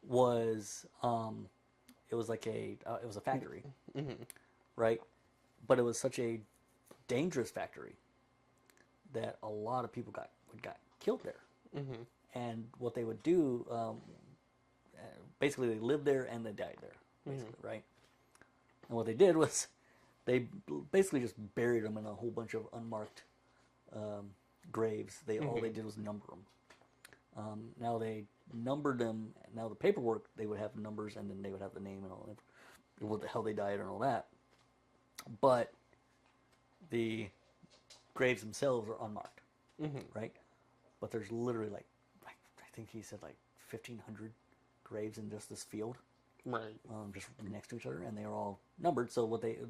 was, it was like it was a factory, right? But it was such a dangerous factory that a lot of people got killed there. And what they would do, basically they lived there and they died there, basically, right? And what they did was they basically just buried them in a whole bunch of unmarked graves. All they did was number them. Now they numbered them. Now the paperwork, they would have numbers, and then they would have the name and all that, what the hell they died and all that. But the graves themselves are unmarked, right? But there's literally like I think he said like 1,500 graves in just this field, Right. just next to each other, and they were all numbered. So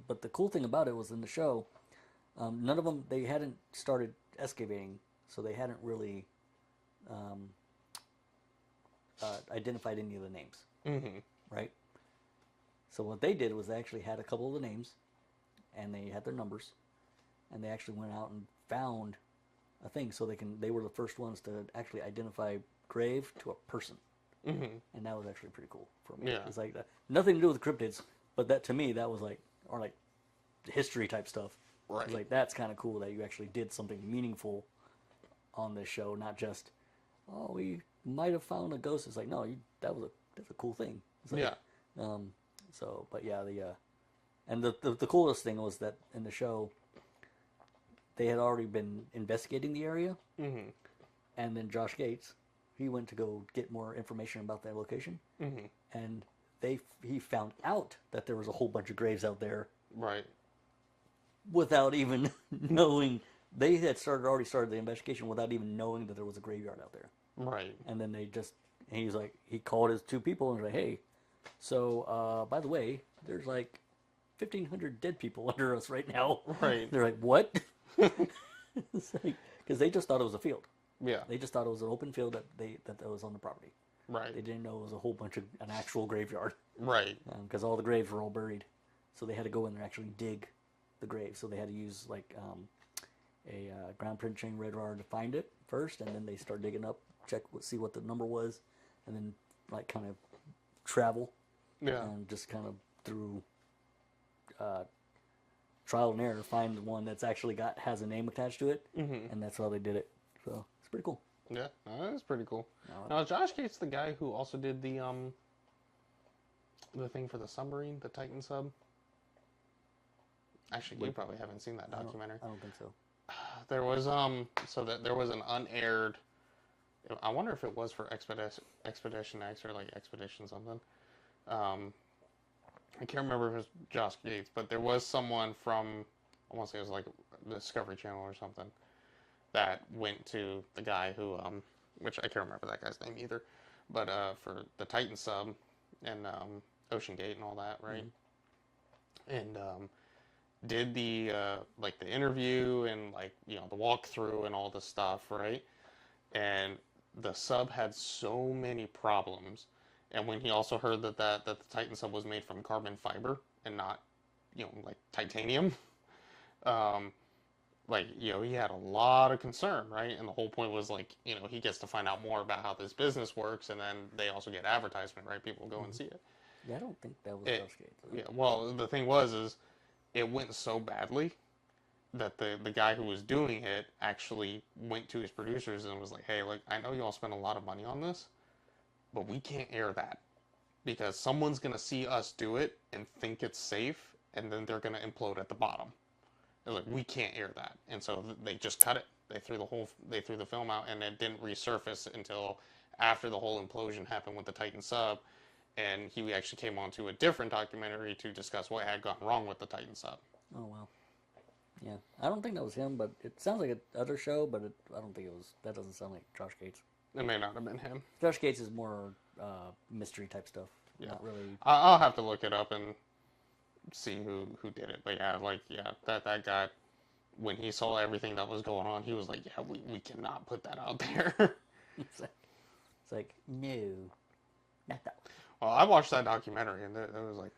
but the cool thing about it was in the show, none of them, they hadn't started excavating, so they hadn't really identified any of the names, right? So what they did was they actually had a couple of the names, and they had their numbers, and they actually went out and found a thing so they were the first ones to actually identify grave to a person. Mm-hmm. And that was actually pretty cool for me. Yeah. It's like nothing to do with cryptids, but that to me that was like history type stuff. Right. It's like that's kind of cool that you actually did something meaningful on this show, not just we might have found a ghost. It's like no, that's a cool thing. It's like, Yeah. So, but yeah, and the coolest thing was that in the show, they had already been investigating the area, Mm-hmm. and then Josh Gates, he went to go get more information about that location, Mm-hmm. and he found out that there was a whole bunch of graves out there Right. without even knowing. They had already started the investigation without even knowing that there was a graveyard out there. Right. And then he called his two people and was like, hey, so by the way, there's like 1,500 dead people under us right now. Right. They're like, what? It's like, because they just thought it was a field. Yeah. They just thought it was an open field that was on the property. Right. They didn't know it was a whole bunch of an actual graveyard, Right. because all the graves were all buried. So they had to go in there and actually dig the grave. So they had to use like a ground print chain radar to find it first, and then they start digging up, see what the number was, and then like kind of travel, Yeah. and just kind of through trial and error find the one that's actually has a name attached to it, Mm-hmm. and that's how they did it. So it's pretty cool. Yeah. No, that's pretty cool. No, Now, is Josh Gates the guy who also did the thing for the submarine, the Titan sub? Actually, you probably haven't seen that documentary. I don't think so. There was there was an unaired. I wonder if it was for Expedition X or like Expedition something. I can't remember if it was Josh Gates, but there was someone from, I want to say it was like the Discovery Channel or something, that went to the guy who which I can't remember that guy's name either, but for the Titan sub and Ocean Gate and all that, right? Mm-hmm. And did the like the interview and like the walkthrough and all the stuff, right? And the sub had so many problems, and when he also heard that the Titan sub was made from carbon fiber and not like titanium, like he had a lot of concern, right? And the whole point was like he gets to find out more about how this business works, and then they also get advertisement, right? People go and see it. Yeah, I don't think that was Josh Gates. Yeah, well, the thing is it went so badly that the guy who was doing it actually went to his producers and was like, hey, look, I know you all spent a lot of money on this, but we can't air that because someone's going to see us do it and think it's safe, and then they're going to implode at the bottom. They're like, we can't air that. And so they just cut it. They threw the film out, and it didn't resurface until after the whole implosion happened with the Titan sub. And he actually came on to a different documentary to discuss what had gone wrong with the Titan sub. Oh, wow. Yeah. I don't think that was him, but it sounds like another show, but I don't think it was. That doesn't sound like Josh Gates. It may not have been him. Josh Gates is more mystery type stuff. Yeah. Not really. I'll have to look it up and see who did it. But that guy, when he saw everything that was going on, he was like, yeah, we cannot put that out there. It's like, no, not that one. Well, I watched that documentary, and it was like,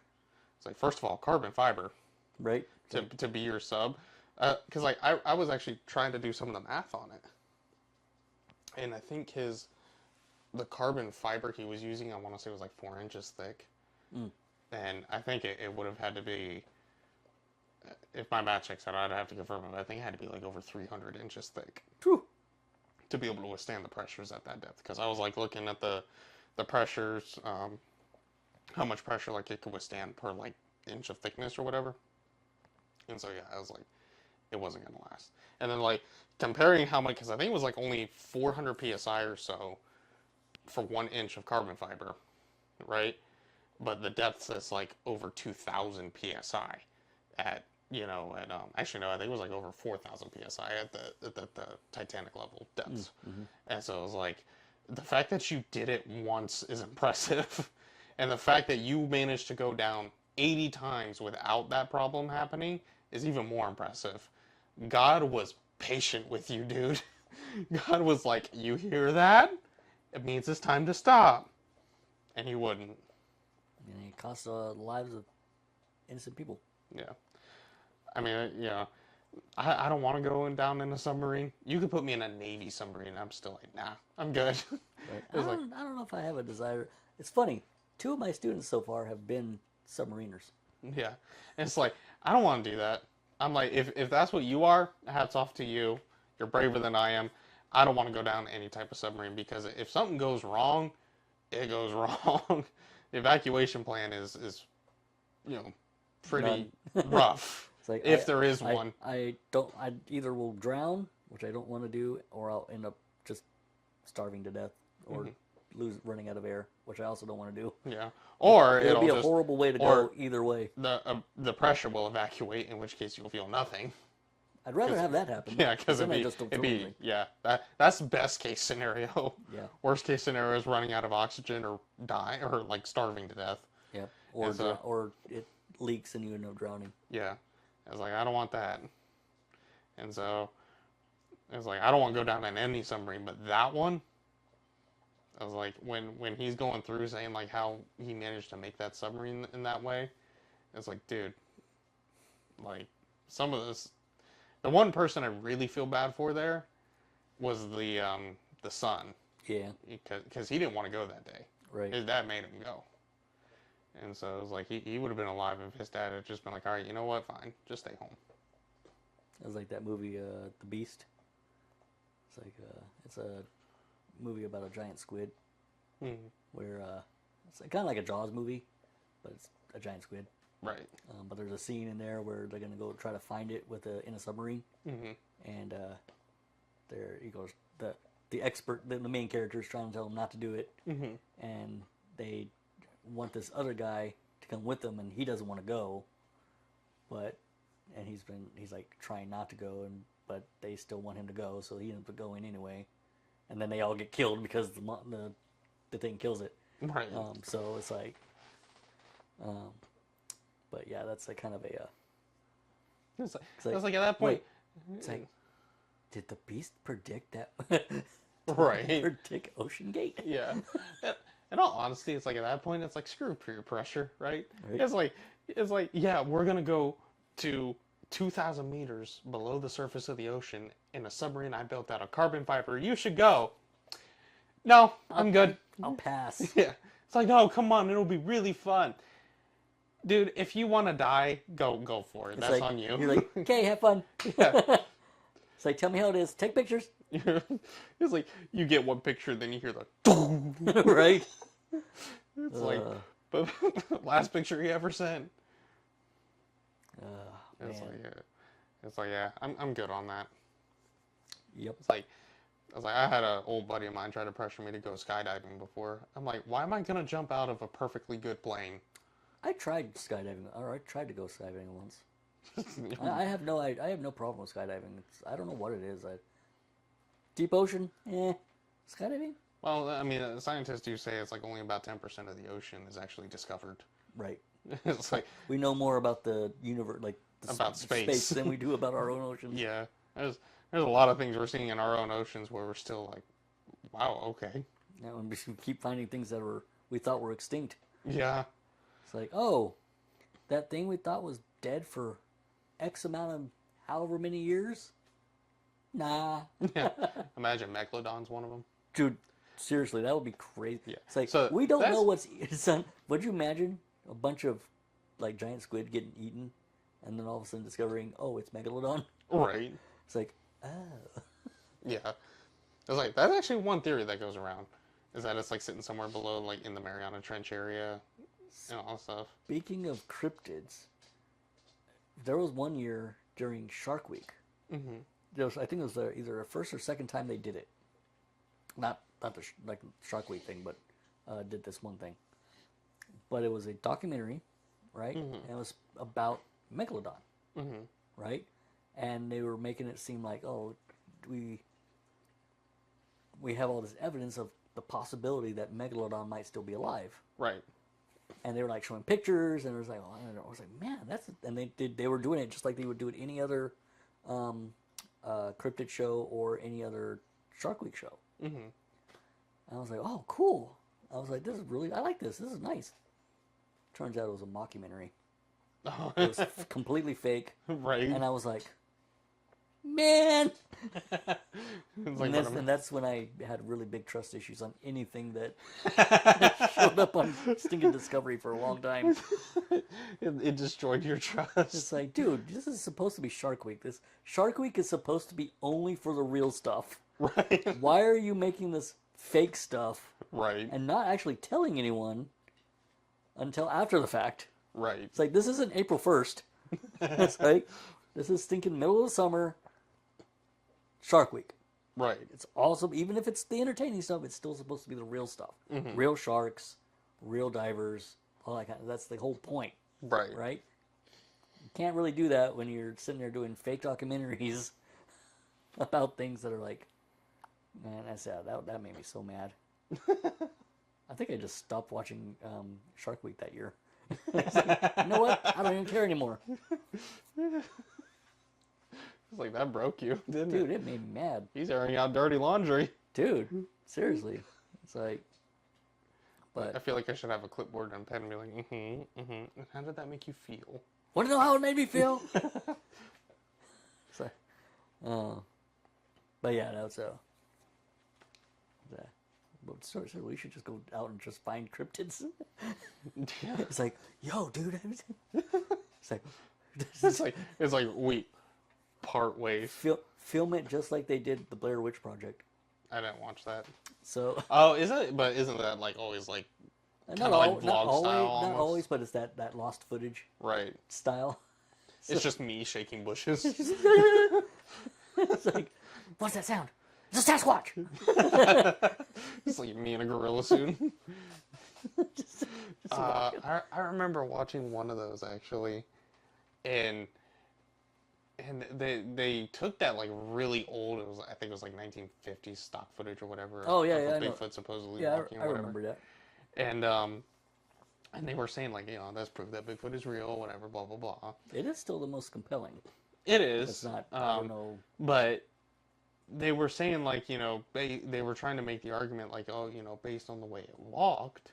it's like, first of all, carbon fiber, right? To be your sub, because like I was actually trying to do some of the math on it, and I think the carbon fiber he was using, I want to say was like 4 inches thick, and I think it would have had to be, if my math checks out, I'd have to confirm it, but I think it had to be like over 300 inches thick. Whew. To be able to withstand the pressures at that depth, because I was like looking at the pressures, how much pressure like it could withstand per like inch of thickness or whatever. And so yeah, I was like, it wasn't gonna last. And then like comparing how much, because I think it was like only 400 psi or so for 1 inch of carbon fiber, right? But the depth is like over 2,000 psi at actually no, I think it was like over 4,000 psi at the Titanic level depths. Mm-hmm. And so it was like, the fact that you did it once is impressive. And the fact that you managed to go down 80 times without that problem happening is even more impressive. God was patient with you, dude. God was like, you hear that? It means it's time to stop. And he wouldn't. and it costs the lives of innocent people. Yeah. I mean, yeah. I don't want to go down in a submarine. You could put me in a Navy submarine. I'm still like, nah, I'm good. Right? It's like, I don't know if I have a desire. It's funny. 2 of my students so far have been submariners. yeah. And it's like, I don't want to do that. I'm like, if that's what you are, hats off to you. You're braver than I am. I don't want to go down any type of submarine because if something goes wrong, it goes wrong. The evacuation plan is pretty rough. It's like if there is one. I don't. I either will drown, which I don't want to do, or I'll end up just starving to death or running out of air, which I also don't want to do. Yeah. Or it'll be a horrible way to go either way. The pressure will evacuate, in which case you'll feel nothing. I'd rather have that happen. Yeah, because that's best case scenario. Yeah. Worst case scenario is running out of oxygen or die or like starving to death. Yeah. Or it leaks and you end up drowning. Yeah. I was like, I don't want that. And so I was like, I don't want to go down in any submarine, but that one, I was like, when he's going through saying like how he managed to make that submarine in that way, it's like, dude, like some of this. The one person I really feel bad for there was the son. Yeah. Because he didn't want to go that day. Right. His dad made him go. And so it was like he would have been alive if his dad had just been like, all right, you know what, fine, just stay home. It was like that movie, The Beast. It's like it's a movie about a giant squid, where it's kind of like a Jaws movie, but it's a giant squid. Right. But there's a scene in there where they're gonna go try to find it in a submarine, and there he goes. The expert, the main character, is trying to tell him not to do it, and they want this other guy to come with them, and he doesn't want to go, and he's like trying not to go, but they still want him to go, so he ends up going anyway, and then they all get killed because the thing kills it. Right. So it's like, but yeah, that's a kind of a. It's like at that point. Wait, it's like, did the Beast predict that? Right. Predict Ocean Gate? Yeah. In all honesty, it's like at that point, it's like screw peer pressure, right? It's like yeah, we're gonna go to 2,000 meters below the surface of the ocean in a submarine I built out of carbon fiber. You should go. No, I'm good. I'll pass. Yeah. It's like, no, come on, it'll be really fun. Dude, if you want to die, go for it. That's like, on you. You're like, okay, have fun. Yeah. It's like, tell me how it is. Take pictures. It's like, you get one picture, then you hear the... Right? It's like, but last picture he ever sent. It's like, yeah, I'm good on that. Yep. I had an old buddy of mine try to pressure me to go skydiving before. I'm like, why am I going to jump out of a perfectly good plane? I tried skydiving, or I tried to go skydiving once. I have no problem with skydiving. I don't know what it is. Deep ocean, skydiving. Well, I mean, scientists do say it's like only about 10% of the ocean is actually discovered. Right. It's like we know more about the universe, like about space, than we do about our own oceans. Yeah, there's a lot of things we're seeing in our own oceans where we're still like, wow, okay. Yeah, and we keep finding things that we thought were extinct. Yeah. It's like, oh, that thing we thought was dead for X amount of however many years? Nah. Yeah. Imagine Megalodon's one of them. Dude, seriously, that would be crazy. Yeah. It's like, we don't know what's... Son, would you imagine a bunch of like giant squid getting eaten and then all of a sudden discovering, oh, it's Megalodon? Right. It's like, oh. Yeah. It's like, that's actually one theory that goes around. Is that it's like sitting somewhere below, like in the Mariana Trench area and all that stuff. Speaking of cryptids, there was one year during Shark Week. I think it was either the first or second time they did it. Not the Shark Week thing, but did this one thing. But it was a documentary, right? And it was about Megalodon, right? And they were making it seem like, oh, we have all this evidence of the possibility that Megalodon might still be alive. Right. And they were like showing pictures, and it was like, oh, I don't know. I was like, man, and they were doing it just like they would do it any other cryptid show or any other Shark Week show. And I was like, oh, cool. I was like, I like this. This is nice. Turns out it was a mockumentary. Oh. It was completely fake. Right. And I was like, man! It's like, And that's when I had really big trust issues on anything that showed up on Stinking Discovery for a long time. it destroyed your trust. It's like, dude, this is supposed to be Shark Week. This Shark Week is supposed to be only for the real stuff. Right. Why are you making this fake stuff Right. and not actually telling anyone until after the fact? Right. It's like, this isn't April 1st. It's like, this is stinking middle of the summer Shark Week. Right. It's also, even if it's the entertaining stuff, it's still supposed to be the real stuff. Mm-hmm. Real sharks, real divers, all that kind of, that's the whole point. Right. Right? You can't really do that when you're sitting there doing fake documentaries about things that are like, man, that made me so mad. I think I just stopped watching Shark Week that year. Like, you know what? I don't even care anymore. It's like, that broke you, didn't it? Dude, it made me mad. He's airing out dirty laundry. Dude, seriously. It's like, but I feel like I should have a clipboard and pen and be like, How did that make you feel? want to know how it made me feel? So, but yeah, that's but so we should just go out and just find cryptids. Yeah. It's like, yo, dude. It's like, it's like wait, part ways. film it just like they did the Blair Witch Project. I didn't watch that. So. Oh, is it? But isn't that like always like kind of like vlog style? Not always, but it's that lost footage. Right. Style. It's just me shaking bushes. It's like, what's that sound? It's a Sasquatch. It's like me in a gorilla suit. Just I remember watching one of those actually, and they took that like really old. I think it was like 1950s stock footage or whatever. Oh yeah, of yeah, Bigfoot supposedly yeah, walking I or whatever. remember that. And they were saying like, that's proof that Bigfoot is real, whatever, blah blah blah. It is still the most compelling. It is. It's not. I don't know. But they were saying like, they were trying to make the argument like, based on the way it walked,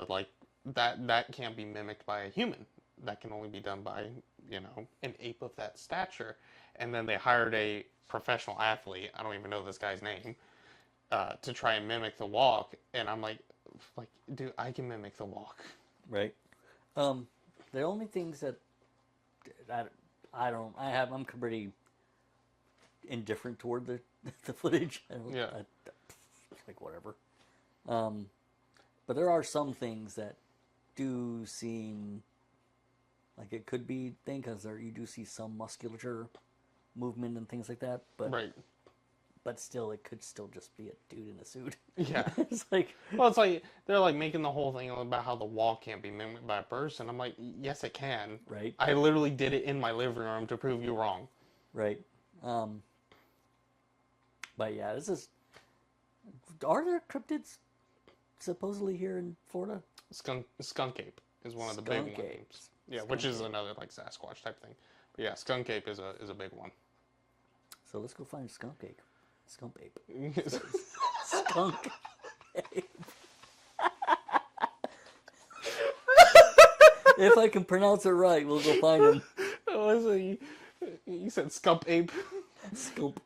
like that can't be mimicked by a human. That can only be done by, an ape of that stature. And then they hired a professional athlete, I don't even know this guy's name, to try and mimic the walk. And I'm like, dude, I can mimic the walk. Right. The only things that I'm pretty indifferent toward the footage. Yeah. Like whatever. But there are some things that do seem like it could be thing because you do see some musculature movement and things like that. But Right. But still, it could still just be a dude in a suit. Yeah. It's like, well, it's like they're like making the whole thing about how the wall can't be mimicked by a person. I'm like, yes, it can. right. I literally did it in my living room to prove you wrong. Right. But yeah, this is. Are there cryptids supposedly here in Florida? Skunk ape is one of the Skunk big ape. ones. Yeah, Skunk which is ape. another like Sasquatch type thing. But yeah, skunk ape is a big one. So let's go find skunk ape. Skunk ape. Skunk ape. If I can pronounce it right, we'll go find him. Oh, so you said scump ape. Skunk.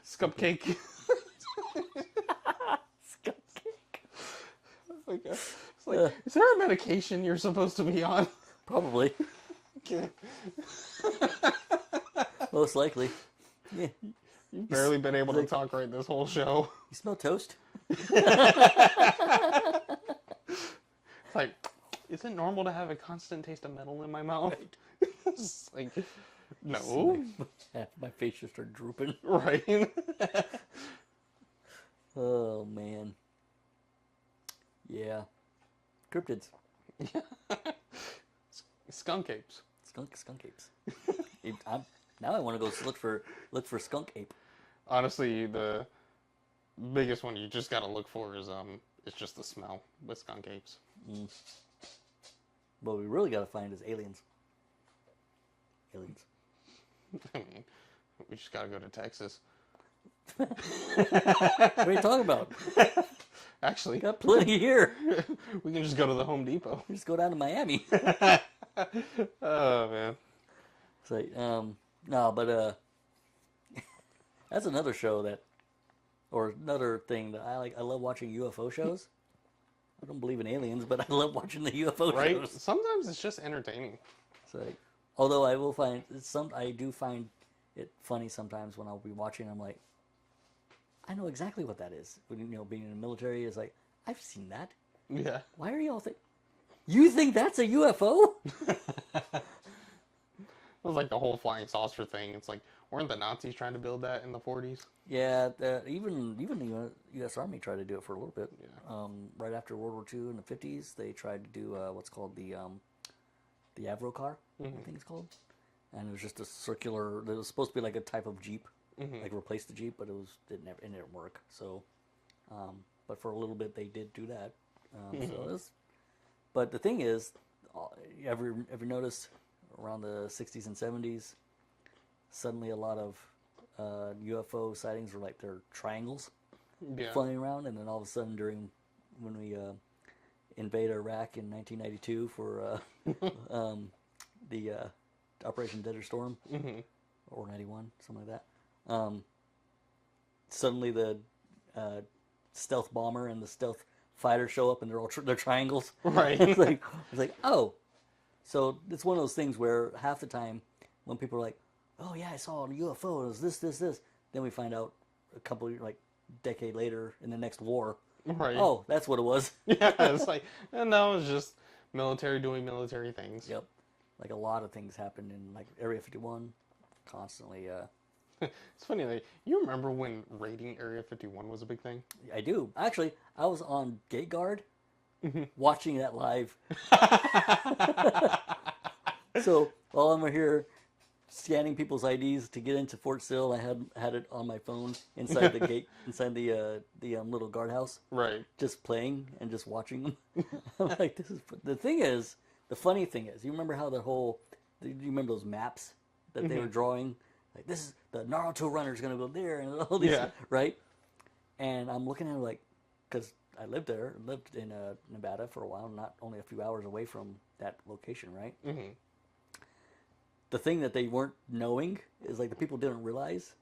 Scump cake. Skunk cake. It's like, is there a medication you're supposed to be on? Probably. Okay. Most likely. Yeah. You've barely been able to talk right this whole show. You smell toast? It's like, is it normal to have a constant taste of metal in my mouth? It's like, no. My face just started drooping. Right. Oh, man. Yeah. Cryptids. Skunk apes. Skunk apes. Now I want to go look for skunk ape. Honestly, the biggest one you just gotta look for is it's just the smell with skunk apes. What we really gotta find is aliens. Aliens. I mean, we just gotta go to Texas. What are you talking about? Actually, Got plenty here. we can just go to the Home Depot. Just go down to Miami. Oh man. It's like, no, but that's another show that, or another thing that I like. I love watching UFO shows. I don't believe in aliens, but I love watching the UFO Right? shows. Sometimes it's just entertaining. It's like, although I will find I do find it funny sometimes when I'll be watching. I'm like, I know exactly what that is. When, you know, being in the military is like, I've seen that. Yeah. Why are y'all you think that's a UFO? It was like the whole flying saucer thing. It's like, weren't the Nazis trying to build that in the 40s? Yeah, even the U.S. Army tried to do it for a little bit. Yeah. Right after World War II in the 50s, they tried to do what's called the Avro car, I think it's called. And it was just a circular, it was supposed to be like a type of Jeep, like replace the Jeep, but it didn't work. So, but for a little bit they did do that. But the thing is, ever noticed around the 60s and 70s, suddenly a lot of UFO sightings were like they're triangles flying around, and then all of a sudden when we invade Iraq in 1992 for the Operation Desert Storm, or 91, something like that, suddenly the stealth bomber and the stealth fighter show up, and they're triangles. Right. It's like, oh, so it's one of those things where half the time when people are like, oh yeah, I saw a UFO, it was this, then we find out a couple like decade later in the next war, Right. oh, that's what it was. Yeah, it's like, and no, it's just military doing military things. Yep. Like a lot of things happened in like Area 51 constantly. It's funny, like, you remember when raiding Area 51 was a big thing? I do. Actually, I was on Gate Guard watching that live. So while I'm here scanning people's IDs to get into Fort Sill, I had it on my phone inside the gate, inside the little guardhouse. Right. Just playing and just watching them. I'm like, this is the thing is, the funny thing is, you remember how you remember those maps that they were drawing? Like, this is the Naruto runner's gonna go there, and all these, right? And I'm looking at it like, because I lived in Nevada for a while, not only a few hours away from that location, right? The thing that they weren't knowing is like the people didn't realize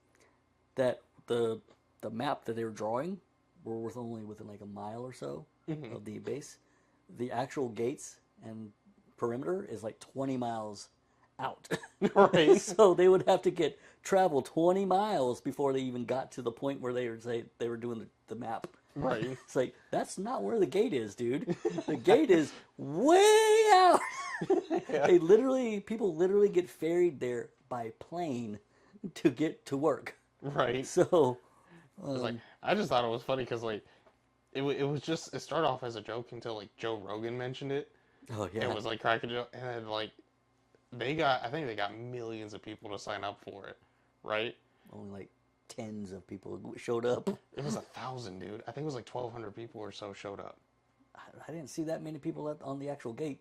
that the map that they were drawing were only within like a mile or so of the base. The actual gates and perimeter is like 20 miles out. Right. So they would have to travel 20 miles before they even got to the point where they were doing the map. Right. It's like, that's not where the gate is, dude. The gate is way out. People literally get ferried there by plane to get to work. Right. So, It's like, I just thought it was funny because like it started off as a joke until like Joe Rogan mentioned it. oh yeah, It was like cracking a joke, and then like I think they got millions of people to sign up for it, right? only like tens of people showed up. It was 1,000, dude. I think it was like 1,200 people or so showed up. I didn't see that many people on the actual gate.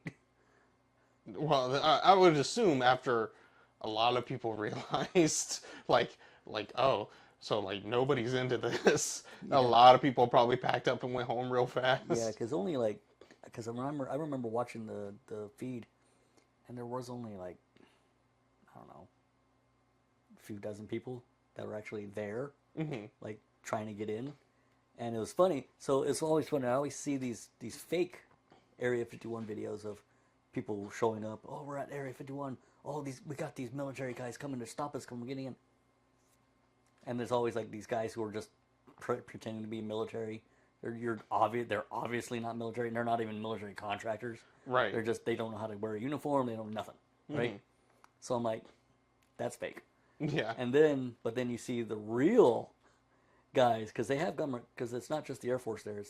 Well, I would assume after a lot of people realized, like, oh, so like nobody's into this. Yeah. A lot of people probably packed up and went home real fast. Yeah, because I remember watching the feed, and there was only like, I don't know, a few dozen people that were actually there, like trying to get in, and it was funny. So it's always funny. I always see these fake Area 51 videos of people showing up. Oh, we're at Area 51. Oh, we got these military guys coming to stop us from getting in. And there's always like these guys who are just pretending to be military. They're obviously not military, and they're not even military contractors. Right. They don't know how to wear a uniform. They don't know nothing. Right. So I'm like, that's fake. Yeah. But then you see the real guys, because they have government, because it's not just the Air Force there.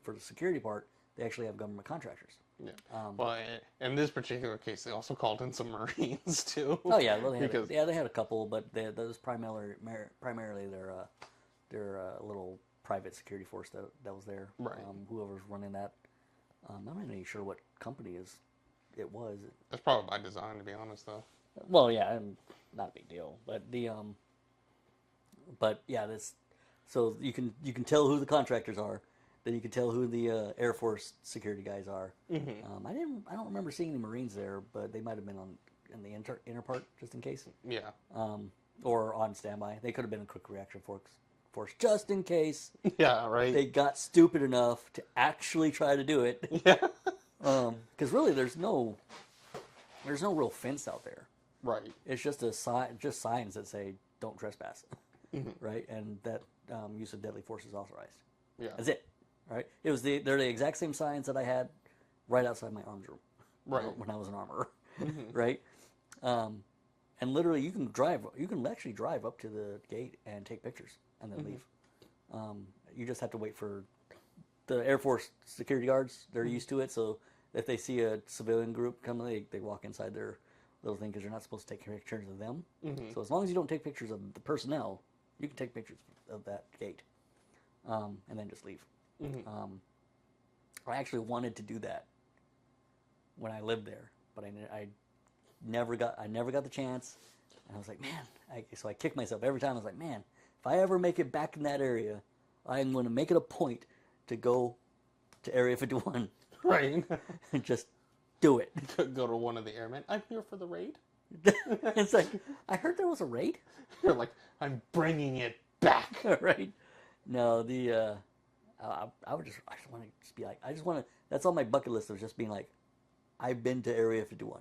For the security part, they actually have government contractors. Yeah. Well, in this particular case, they also called in some Marines too. Oh yeah, well, they had a couple, but that was primarily their little private security force that was there. Right. Whoever's running that, I'm not even sure what company it was. That's probably by design, to be honest, though. Well, yeah, not a big deal, but yeah, so you can tell who the contractors are, then you could tell who the Air Force security guys are. Mm-hmm. I don't remember seeing any Marines there, but they might have been in the inner part just in case. Yeah. Or on standby. They could have been a quick reaction force just in case Yeah. Right. they got stupid enough to actually try to do it. Yeah. Because really, there's no real fence out there. Right. It's just just signs that say don't trespass, right? And that use of deadly force is authorized. Yeah. That's it, right? They're the exact same signs that I had right outside my arms room, Right. when I was an armorer, right? And literally, you can actually drive up to the gate and take pictures and then leave. You just have to wait for the Air Force security guards. They're used to it, so if they see a civilian group coming, they walk inside their little thing because you're not supposed to take pictures of them. So as long as you don't take pictures of the personnel, you can take pictures of that gate, and then just leave. I actually wanted to do that when I lived there, but I never got the chance. And I was like, man, so I kicked myself every time. I was like, man, if I ever make it back in that area, I'm going to make it a point to go to Area 51. Right. And just do it. Go to one of the airmen. I'm here for the raid. It's like, I heard there was a raid. You're like, I'm bringing it back. Right? No, I just want to just be like, that's on my bucket list of just being like, I've been to Area 51.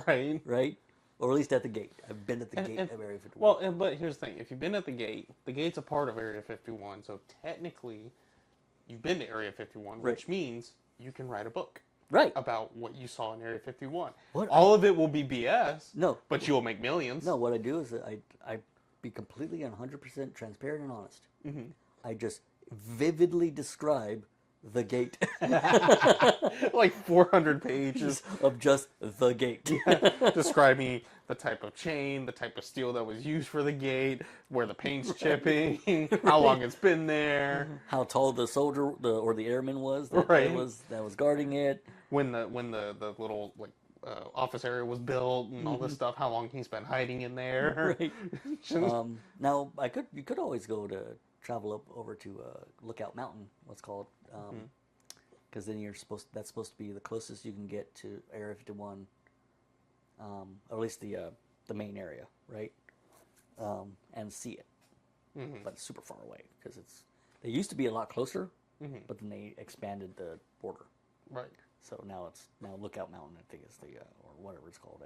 Right. Right? Or at least at the gate. I've been at the gate of Area 51. Well, but here's the thing. If you've been at the gate's a part of Area 51, so technically you've been to Area 51, Right. which means you can write a book right. about what you saw in Area 51. What? All of it will be BS. No. But you'll make millions. No, what I do is I be completely and 100% transparent and honest. I just vividly describe the gate. Like 400 pages. of just the gate. Describing the type of chain, the type of steel that was used for the gate, where the paint's chipping, how long it's been there, How tall the soldier or the airman was that, Right. that was guarding it. when the little office area was built, and all this stuff, how long he's been hiding in there. Right. Now you could always go to travel up over to Lookout Mountain, what's called, because then that's supposed to be the closest you can get to Area 51, or at least the main area, right? And see it, but it's super far away because they used to be a lot closer, but then they expanded the border. Right. So now Lookout Mountain, I think is or whatever it's called.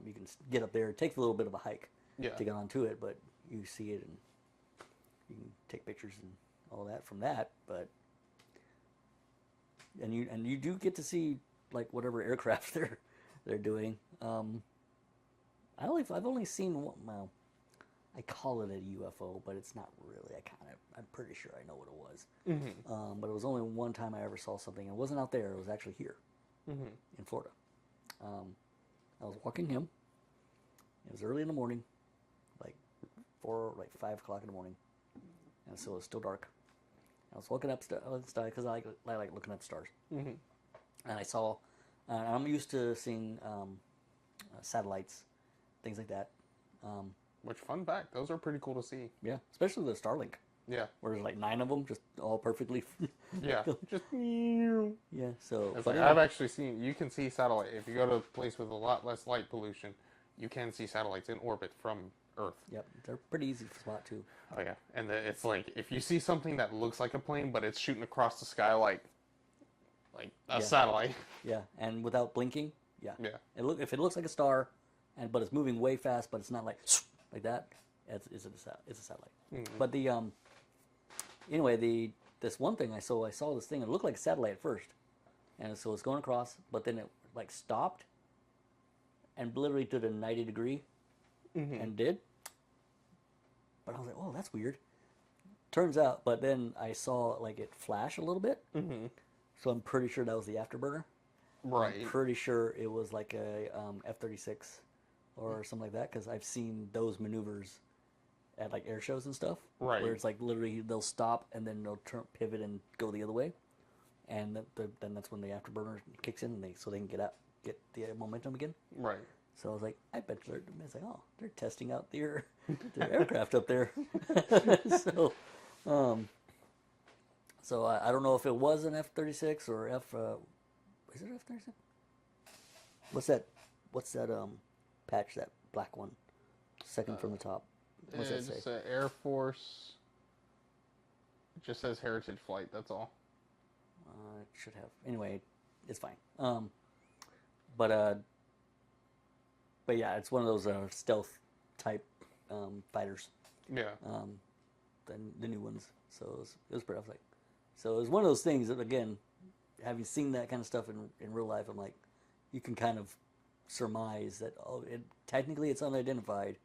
You can get up there. It takes a little bit of a hike to get onto it, but you see it and you can take pictures and all that from that. But and you do get to see like whatever aircraft they're doing. I've only seen one. Well, I call it a UFO, but it's not really. I'm pretty sure I know what it was. But it was only one time I ever saw something. It wasn't out there. It was actually here in Florida. I was walking him. It was early in the morning, like 5 o'clock in the morning, and so it was still dark. I was walking up because I like looking at the stars, and I saw. I'm used to seeing satellites, things like that. Which, fun fact, those are pretty cool to see. Yeah, especially the Starlink. Yeah. Where there's like 9 of them, just all perfectly. Yeah. Just. Yeah. So. It's like, I've actually seen. You can see satellite if you go to a place with a lot less light pollution. You can see satellites in orbit from Earth. Yep, they're pretty easy to spot too. Oh yeah, and it's like if you see something that looks like a plane, but it's shooting across the sky like a satellite. Yeah, and without blinking. Yeah. Yeah. If it looks like a star, but it's moving way fast, but it's not like that. It's a satellite. But this one thing I saw this thing. It looked like a satellite at first, and so it's going across, but then it like stopped, and literally did a 90-degree, and did. But I was like, oh, that's weird. Turns out, but then I saw like it flash a little bit. So I'm pretty sure that was the afterburner. Right. I'm pretty sure it was like a F-36 or something like that, because I've seen those maneuvers at like air shows and stuff. Right. Where it's like literally they'll stop and then they'll pivot and go the other way, and then that's when the afterburner kicks in, and they can get the momentum again. Right. So I was like, I bet it's like, oh, they're testing out their So I don't know if it was an F-36 or is it F-36? What's that? What's that patch? That black one, second from the top. What's that say? It's Air Force. It just says Heritage Flight. That's all. It should have. Anyway, it's fine. But yeah, it's one of those stealth type fighters. Yeah. The new ones. So it was pretty. I was like, so it was one of those things that, again, having seen that kind of stuff in real life, I'm like, you can kind of surmise that technically it's unidentified,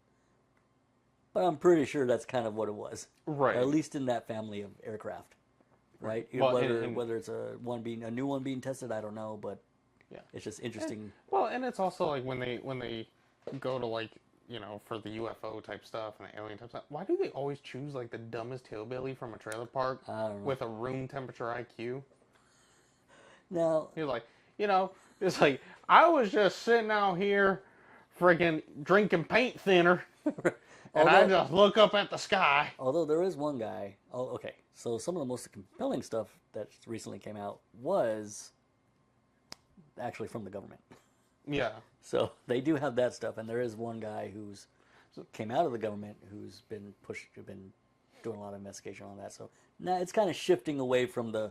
but I'm pretty sure that's kind of what it was. Right. Or at least in that family of aircraft. Right. Well, whether it's a new one being tested, I don't know, but yeah, it's just interesting. And it's also like when they go to, like, you know, for the UFO type stuff and the alien type stuff, why do they always choose like the dumbest hillbilly from a trailer park with a room temperature IQ? Now You're like, you know, it's like, I was just sitting out here freaking drinking paint thinner and I just look up at the sky. Although there is one guy. Oh, okay. So some of the most compelling stuff that recently came out was actually from the government. Yeah. So they do have that stuff, and there is one guy who's came out of the government who's been doing a lot of investigation on that. So now it's kind of shifting away from the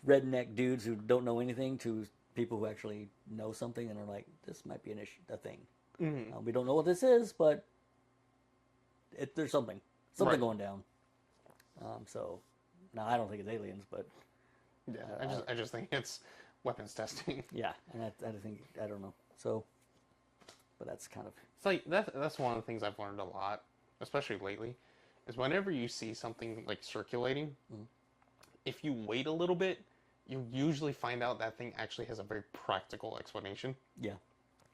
redneck dudes who don't know anything to people who actually know something and are like, this might be a thing. Mm-hmm. We don't know what this is, but there's something Right. going down. So now I don't think it's aliens, but Yeah. I just think it's weapons testing. yeah, and I don't know. So, but that's kind of It's like that's one of the things I've learned a lot, especially lately, is whenever you see something like circulating, if you wait a little bit, you usually find out that thing actually has a very practical explanation. yeah,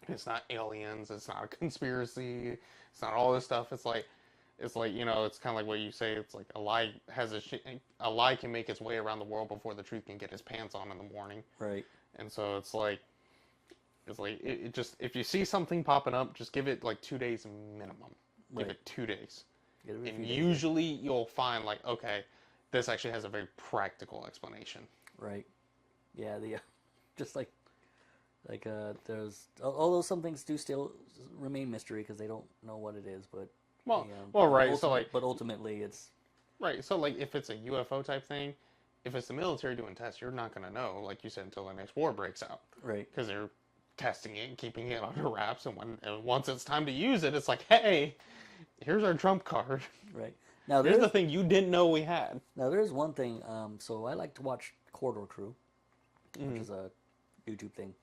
It's not aliens, it's not a conspiracy, it's not all this stuff. It's like, you know, it's kind of like what you say. It's like a lie a lie can make its way around the world before the truth can get his pants on in the morning. right, And so it just, if you see something popping up, just give it like 2 days minimum. Right. Give it 2 days. Get it a And few days. usually you'll find like, okay, this actually has a very practical explanation. Right. Yeah, just like there's although some things do still remain mystery because they don't know what it is, but Right. So like, but ultimately it's right. So like, if it's a UFO type thing, if it's the military doing tests, you're not gonna know, like you said, until the next war breaks out. right. Because they're testing it and keeping it under wraps, and once it's time to use it, it's like, hey, here's our trump card. Right. Now Here's the thing you didn't know we had. Now there is one thing. So I like to watch Corridor Crew, which is a YouTube thing,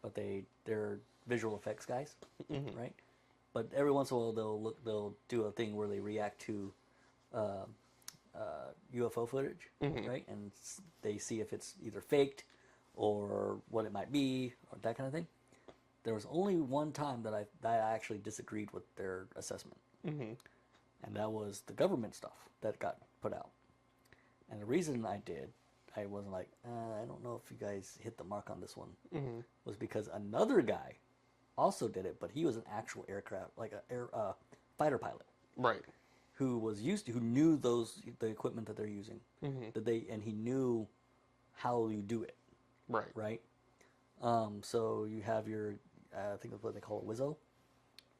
but they're visual effects guys, right? But every once in a while they'll do a thing where they react to UFO footage, right? And they see if it's either faked or what it might be or that kind of thing. There was only one time that I actually disagreed with their assessment, and that was the government stuff that got put out. And the reason I wasn't like, I don't know if you guys hit the mark on this one, was because another guy also did it, but he was an actual aircraft, like a fighter pilot, Right. who knew the equipment that they're using, and he knew how you do it, Right. right? So you have your, I think that's what they call it, Wizzo,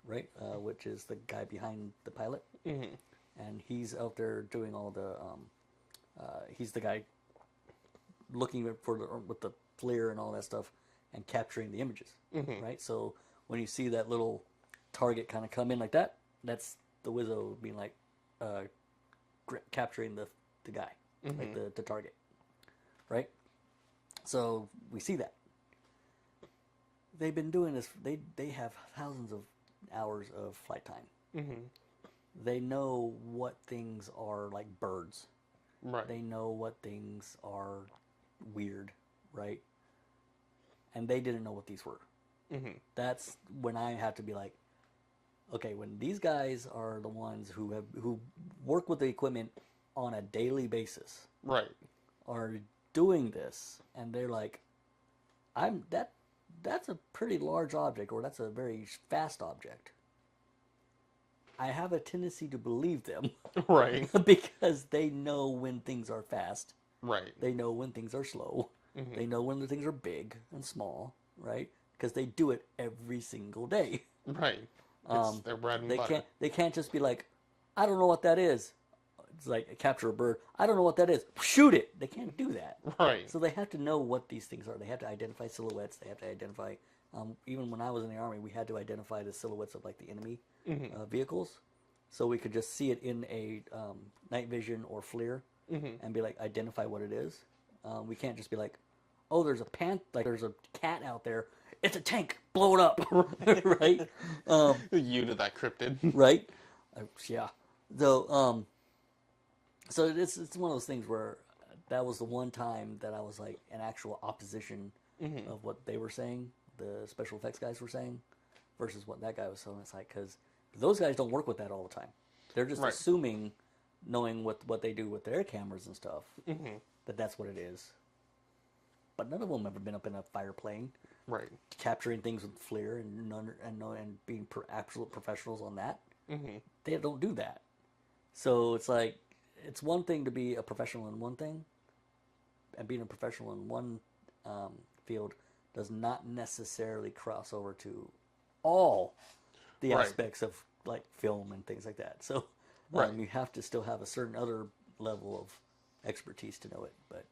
right? Which is the guy behind the pilot, and he's out there doing all the, he's the guy looking with the FLIR and all that stuff and capturing the images, right? So when you see that little target kind of come in like that, that's the Wizzo being like capturing the guy, like the target, right? So we see that. They've been doing this. They have thousands of hours of flight time. They know what things are like birds. Right. They know what things are weird, right? And they didn't know what these were. That's when I have to be like, okay, when these guys are the ones who work with the equipment on a daily basis, Right. are doing this, and they're like, that's a pretty large object, or that's a very fast object. I have a tendency to believe them. Right. Because they know when things are fast Right. They know when things are slow. Mm-hmm. They know when the things are big and small, right? Because they do it every single day. Right. It's their bread and butter. They can't just be like, I don't know what that is. It's like capture a bird. I don't know what that is. Shoot it. They can't do that. Right. So they have to know what these things are. They have to identify silhouettes. They have to identify. Even when I was in the army, we had to identify the silhouettes of like the enemy vehicles, so we could just see it in a night vision or FLIR and be like identify what it is. We can't just be like, oh, there's a cat out there. It's a tank. Blow it up, right? You to that cryptid. Right? Yeah. So so it's one of those things where that was the one time that I was like an actual opposition of what they were saying, the special effects guys were saying, versus what that guy was saying. It's like, because those guys don't work with that all the time. They're just assuming, knowing what they do with their cameras and stuff, that that's what it is. But none of them ever been up in a fire plane, Right. capturing things with FLIR and being absolute professionals on that. They don't do that. So it's like, it's one thing to be a professional in one thing, and being a professional in one field does not necessarily cross over to all the aspects of like film and things like that. So you have to still have a certain other level of expertise to know it. But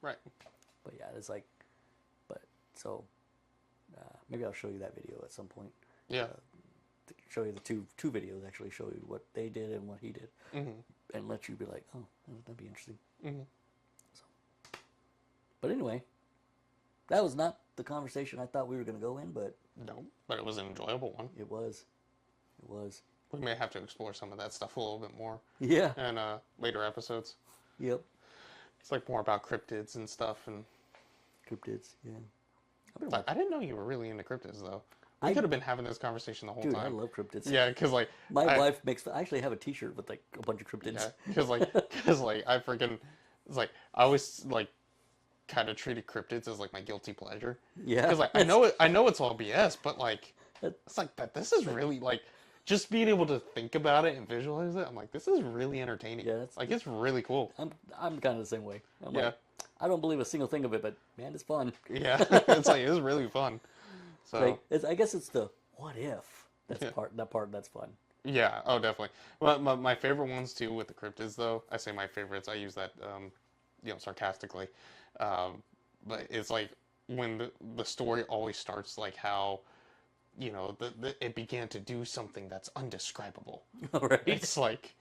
yeah, it's like, so maybe I'll show you that video at some point. Yeah. Show you the two videos, actually show you what they did and what he did, and let you be like, oh, that'd be interesting. So, but anyway, that was not the conversation I thought we were going to go in, but No, but it was an enjoyable one. it was. We may have to explore some of that stuff a little bit more. Yeah. In later episodes. Yep. It's like more about cryptids and stuff. And Cryptids. Yeah. I didn't know you were really into cryptids, though. We could have been having this conversation the whole Dude, time. I love cryptids. Yeah, because like my wife makes. I actually have a T-shirt with like a bunch of cryptids. Yeah, because like I freaking, it's like I always like kind of treated cryptids as like my guilty pleasure. Yeah. Because like I know it's all BS, but like it's like that. This is really like just being able to think about it and visualize it. I'm like, this is really entertaining. Yeah, it's really cool. I'm kind of the same way. I'm Yeah. like, I don't believe a single thing of it, but man, it's fun. Yeah, it's really fun. So Like, I guess it's the what if that's fun. Yeah, oh definitely. Well, my favorite ones too with the cryptids though. I say my favorites. I use that sarcastically, but it's like when the story always starts like how, it began to do something that's undescribable. Right. It's like,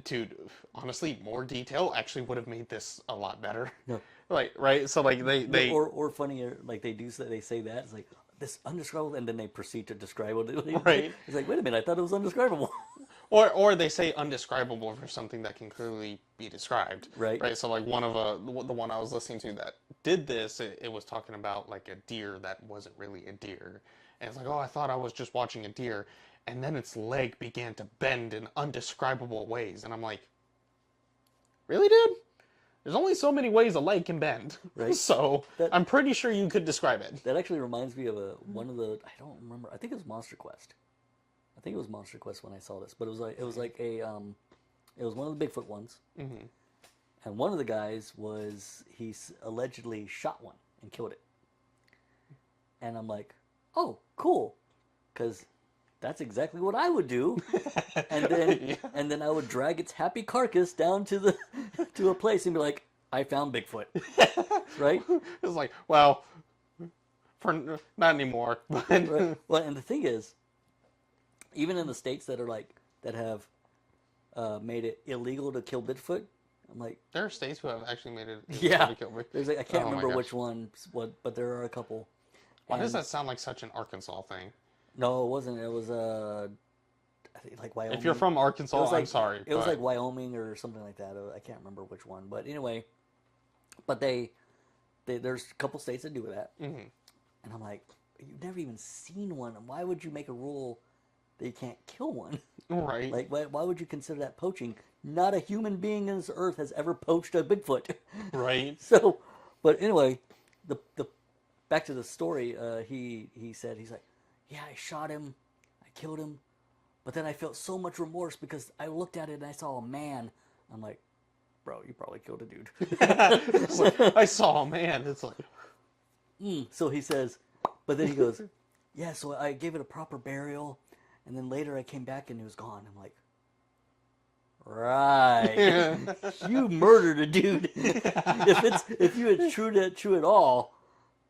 dude, honestly, more detail actually would have made this a lot better. Yeah. Like, right? So like they or funnier, like they say that it's like this undescribable, and then they proceed to describe it. Right. It's like, wait a minute, I thought it was undescribable. Or they say undescribable for something that can clearly be described. Right. Right. So like one of the one I was listening to that did this, it was talking about like a deer that wasn't really a deer, and it's like, oh, I thought I was just watching a deer, and then its leg began to bend in undescribable ways, and I'm like, really, dude? There's only so many ways a leg can bend. Right. So I'm pretty sure you could describe it. That actually reminds me of one of the, I don't remember, I think it was Monster Quest. I think it was Monster Quest when I saw this, but it was one of the Bigfoot ones. Mm-hmm. And one of the guys he allegedly shot one and killed it. And I'm like, oh, cool, because that's exactly what I would do. And then Yeah. and then I would drag its happy carcass down to a place and be like, I found Bigfoot. Right? It's like, well, for not anymore. But Right. Well, and the thing is, even in the states that have made it illegal to kill Bigfoot, I'm like, there are states who have actually made it yeah. to kill me. There's I can't Oh my remember gosh. which ones, but there are a couple. Why does And- that sound like such an Arkansas thing? No, it wasn't. It was I think like Wyoming. If you're from It Arkansas, was like, I'm sorry. It was but- like Wyoming or something like that. I can't remember which one, but anyway. But there's a couple states that do that, Mhm. and I'm like, you've never even seen one. Why would you make a rule that you can't kill one? Right. Like, why would you consider that poaching? Not a human being on this earth has ever poached a Bigfoot. Right. So, but anyway, the back to the story. He said, he's like, yeah, I shot him, I killed him, but then I felt so much remorse because I looked at it and I saw a man. I'm like, bro, you probably killed a dude. It's like, I saw a man. It's like, So he says, but then he goes, yeah, so I gave it a proper burial, and then later I came back and it was gone. I'm like, right, you murdered a dude. If you had true at all,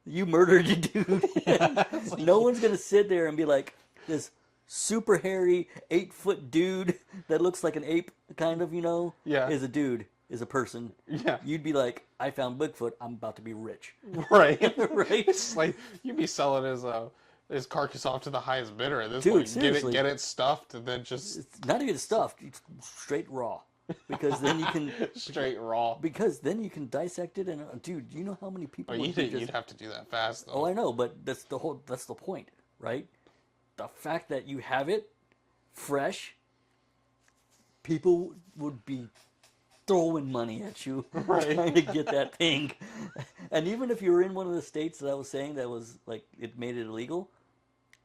you murdered a dude. like, No one's gonna sit there and be like, this super hairy 8-foot dude that looks like an ape, kind of, Yeah. is a dude, is a person. Yeah. You'd be like, I found Bigfoot. I'm about to be rich. Right. Right? It's like you'd be selling his carcass off to the highest bidder at this Dude, point. seriously. Get it stuffed, and then just It's not even stuffed. It's straight raw, because then you can straight raw. because then you can dissect it. And dude, you know how many people? But would be you'd have to do that fast, though. Oh, I know, but that's the point, right? The fact that you have it fresh, people would be throwing money at you Right. trying to get that thing. And even if you were in one of the states that I was saying that was like it made it illegal,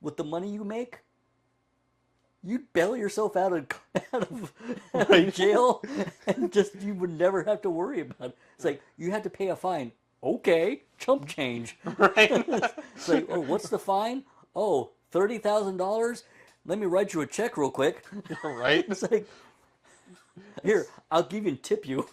with the money you make, you'd bail yourself out of Right. jail, and just you would never have to worry about it. It's like you had to pay a fine. Okay, chump change. Right. It's like, oh, what's the fine? Oh, $30,000. Let me write you a check real quick. Right. It's like, here, I'll give you and tip you.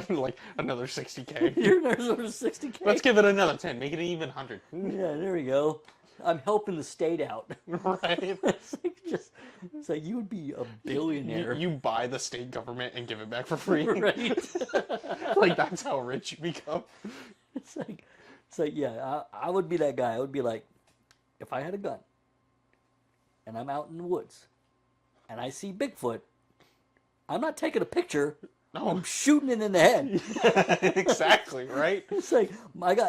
Like another 60K. You're sort of 60K. Let's give it another 10. Make it even 100. Yeah, there we go. I'm helping the state out. Right. It's like you would be a billionaire. You buy the state government and give it back for free. Right? Like that's how rich you become. It's like yeah, I would be that guy. I would be like, if I had a gun and I'm out in the woods and I see Bigfoot, I'm not taking a picture. No. I'm shooting it in the head. Exactly, right? It's like,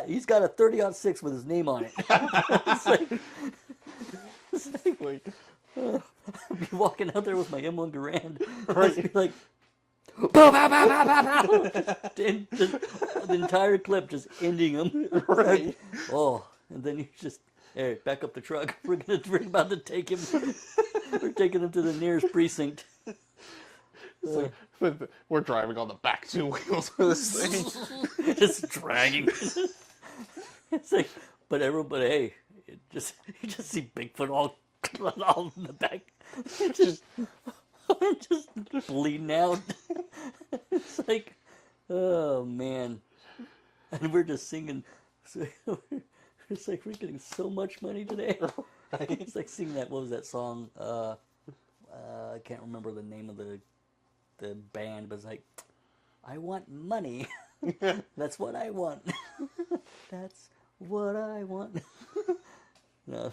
he's got a 30-06 with his name on it. It's like I'd be walking out there with my M1 Garand. Right. I'd be like, bow, bow, bow, bow, bow, bow. And just, the entire clip just ending him. Right. Oh, and then you just, hey, back up the truck. We're about to take him. We're taking him to the nearest precinct. We're driving on the back two wheels of this thing. Just dragging. It's like, but hey, you just see Bigfoot all in the back, just bleeding out. It's like, oh man, and we're just singing. It's like we're getting so much money today. Right. It's like singing that. What was that song? I can't remember the name of the band, but it's like, I want money. That's what I want. That's what I want. No.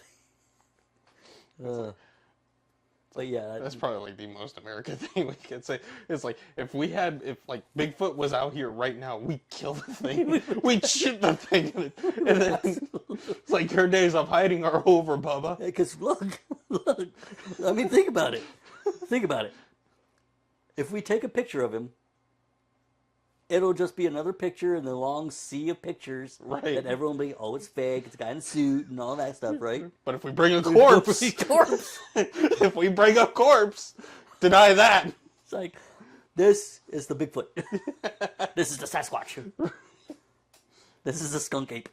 But yeah, That's probably like the most American thing we could say. It's like if like Bigfoot was out here right now, we'd kill the thing. We'd shoot the thing, and then it's like your days of hiding are over, Bubba. because look, I mean, think about it. Think about it. If we take a picture of him, it'll just be another picture in the long sea of pictures. Right. And everyone will be, oh, it's fake. It's a guy in a suit and all that stuff, right? But if we bring a corpse, if we bring a corpse, deny that. It's like, this is the Bigfoot. This is the Sasquatch. This is the skunk ape.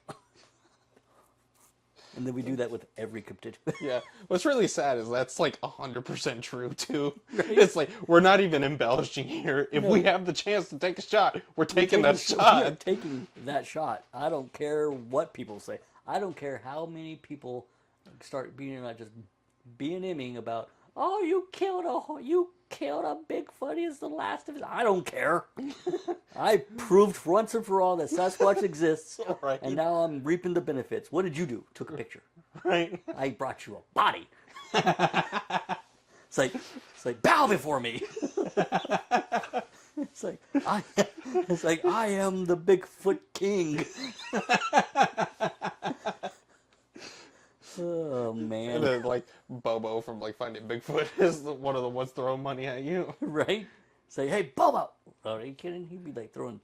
And then we do that with every cryptid. Yeah. What's really sad is that's like 100% true too. Right. It's like we're not even embellishing here. If we have the chance to take a shot, we're taking that We are shot. taking that shot. I don't care what people say. I don't care how many people start being just BNMing about, oh, you killed a Bigfoot. He's the last of his. I don't care. I proved once and for all that Sasquatch exists, Right. and now I'm reaping the benefits. What did you do? Took a picture. Right. I brought you a body. It's like bow before me. It's like I am the Bigfoot king. Oh And man, then like Bobo from like Finding Bigfoot is one of the ones throwing money at you. right? Say, hey, Bobo. Oh, are you kidding? He'd be like throwing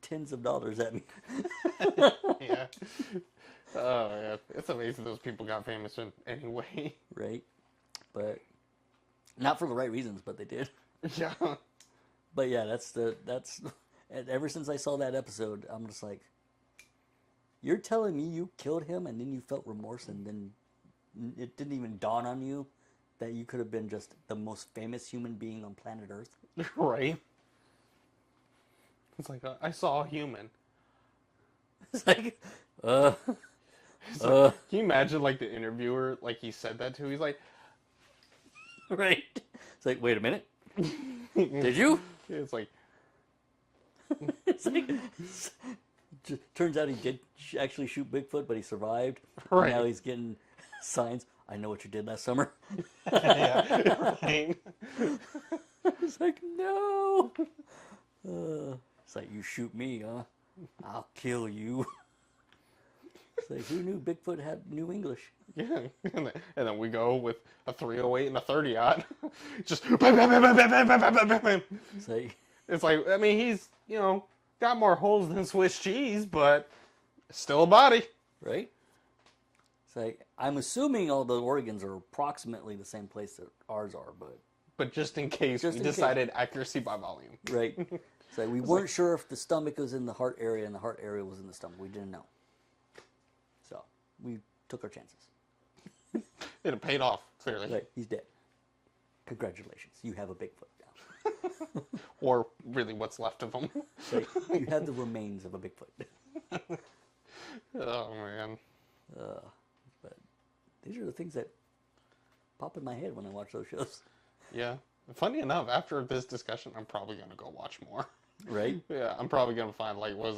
tens of dollars at me. Yeah. Oh yeah. It's amazing those people got famous in anyway. Right? But not for the right reasons, but they did. Yeah. But yeah, that's and ever since I saw that episode, I'm just like, you're telling me you killed him and then you felt remorse and then it didn't even dawn on you that you could have been just the most famous human being on planet Earth. Right? It's like, I saw a human. It's like, Can you imagine, like, the interviewer, like, he said that to? He's like, right? It's like, wait a minute, did you? it's like, It's like, turns out he did actually shoot Bigfoot, but he survived. Right. And now he's getting signs. I know what you did last summer. yeah, right? It's like, no. It's like, you shoot me, huh? I'll kill you. It's like, who knew Bigfoot knew English? Yeah, and then we go with a 308 and a 30-aught. Just, It's like, it's like, I mean, he's, got more holes than Swiss cheese, but still a body. right? It's like, I'm assuming all the organs are approximately the same place that ours are, but But just in case, Just we in case. decided accuracy by volume. right. It's like, we weren't sure if the stomach was in the heart area and the heart area was in the stomach. We didn't know. So we took our chances. It paid off, clearly. Right, he's dead. Congratulations, you have a Bigfoot now. Or really what's left of him. Right, you have the remains of a Bigfoot. Oh, man. But these are the things that pop in my head when I watch those shows. Yeah. Funny enough, after this discussion, I'm probably going to go watch more. Right? Yeah, I'm probably going to find, like, what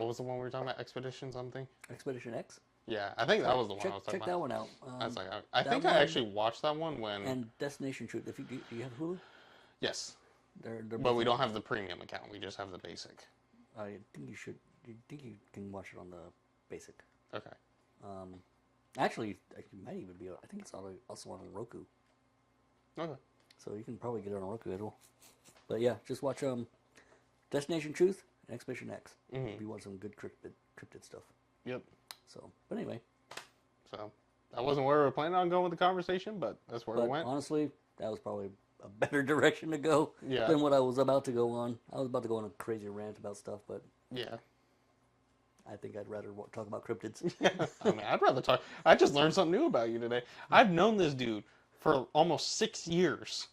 was the one we were talking about? Expedition something? Expedition X? Yeah, I think that was the one Check, I was talking check about. that one out. I was like, I that think one- I actually watched that one when... And Destination Truth. If you do you have Hulu? Yes. They're But we don't have the premium account. We just have the basic. I think you should. You think you can watch it on the basic? Okay. Actually, it might even be. I think it's also on Roku, Okay. so you can probably get it on Roku as well. But yeah, just watch Destination Truth and Expedition X. If you want some good cryptid stuff. Yep. So, but anyway. So, that wasn't where we were planning on going with the conversation, but that's where we But went. honestly, that was probably a better direction to go Yeah. than what I was about to go on. I was about to go on a crazy rant about stuff, but Yeah. I think I'd rather talk about cryptids. I mean, I'd rather talk. I just learned something new about you today. I've known this dude for almost 6 years,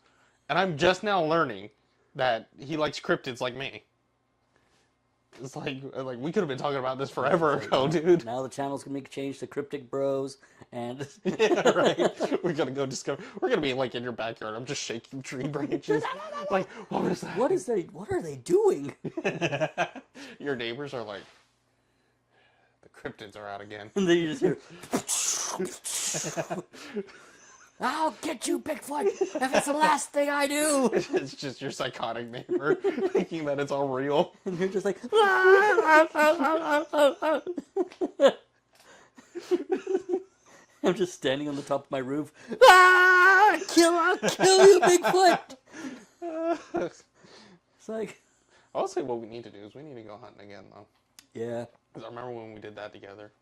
and I'm just now learning that he likes cryptids like me. It's like we could have been talking about this forever ago, dude. Now the channel's gonna make a change to Cryptic Bros, and Yeah, right. We're gonna go discover. We're gonna be like in your backyard. I'm just shaking tree branches. Like, what is that? what are they doing? Your neighbors are like, the cryptids are out again. And then you just hear, I'll get you, Bigfoot, if it's the last thing I do. It's just your psychotic neighbor thinking that it's all real. And you're just like, I'm just standing on the top of my roof. I'll kill you, Bigfoot. It's like, I'll say what we need to do is we need to go hunting again, though. yeah, Because I remember when we did that together.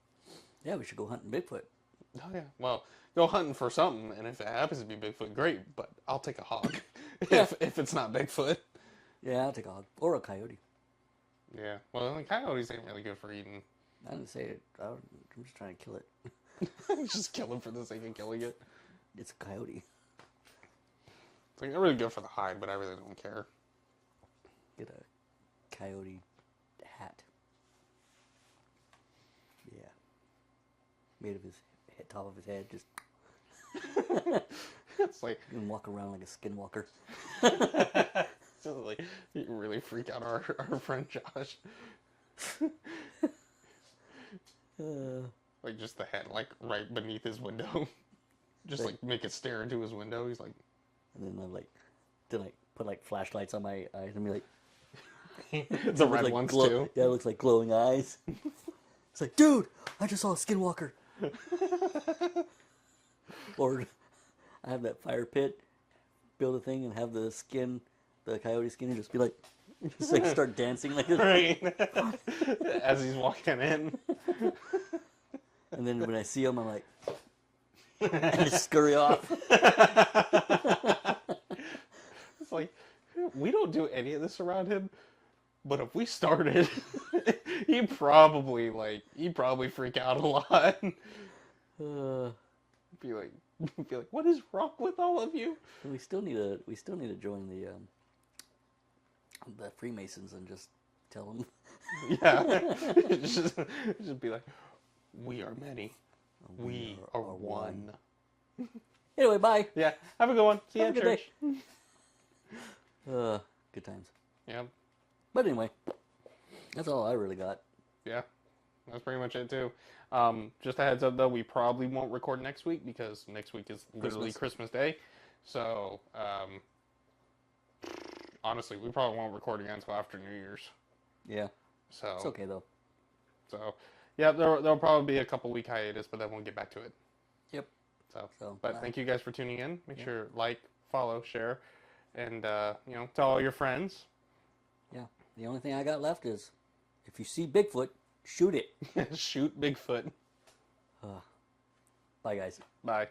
yeah, we should go hunting Bigfoot. Oh, yeah. Well, go hunting for something, and if it happens to be Bigfoot, great, but I'll take a hog if it's not Bigfoot. Yeah, I'll take a hog or a coyote. Yeah. Well, the coyotes ain't really good for eating. I didn't say it. I'm just trying to kill it. Just kill it for the sake of killing it. It's a coyote. It's like, they're really good for the hide, but I really don't care. Get a coyote hat. Yeah. Made of his head, top of his head. Just It's like, you can walk around like a skinwalker. it's just like you really freak out our friend Josh. Like just the head, like right beneath his window. Just like make it stare into his window. He's like, And then I'm like, put like flashlights on my eyes and be like, the red like ones too. Yeah, it looks like glowing eyes. It's like, dude, I just saw a skinwalker. Or I have that fire pit, build a thing and have the coyote skin, and just be like, start dancing like this. Right. As he's walking in. And then when I see him, I'm like, and just scurry off. It's like, we don't do any of this around him, but if we started, he'd probably freak out a lot. Be like, what is wrong with all of you? We still need to join the Freemasons and just tell them. Yeah, just be like, we are many, we are one. Anyway, bye. Yeah, have a good one. See you Have at a good church. Good times. Yeah, But anyway, that's all I really got. yeah, that's pretty much it too. Just a heads up though, we probably won't record next week because next week is literally Christmas Day. So, honestly, we probably won't record again until after New Year's. Yeah. So It's okay though. So, yeah, there'll probably be a couple week hiatus, but then we'll get back to it. Yep. But thank you guys for tuning in. Make sure like, follow, share, and tell all your friends. Yeah. The only thing I got left is, if you see Bigfoot, shoot it. Shoot Bigfoot. Bye, guys. Bye.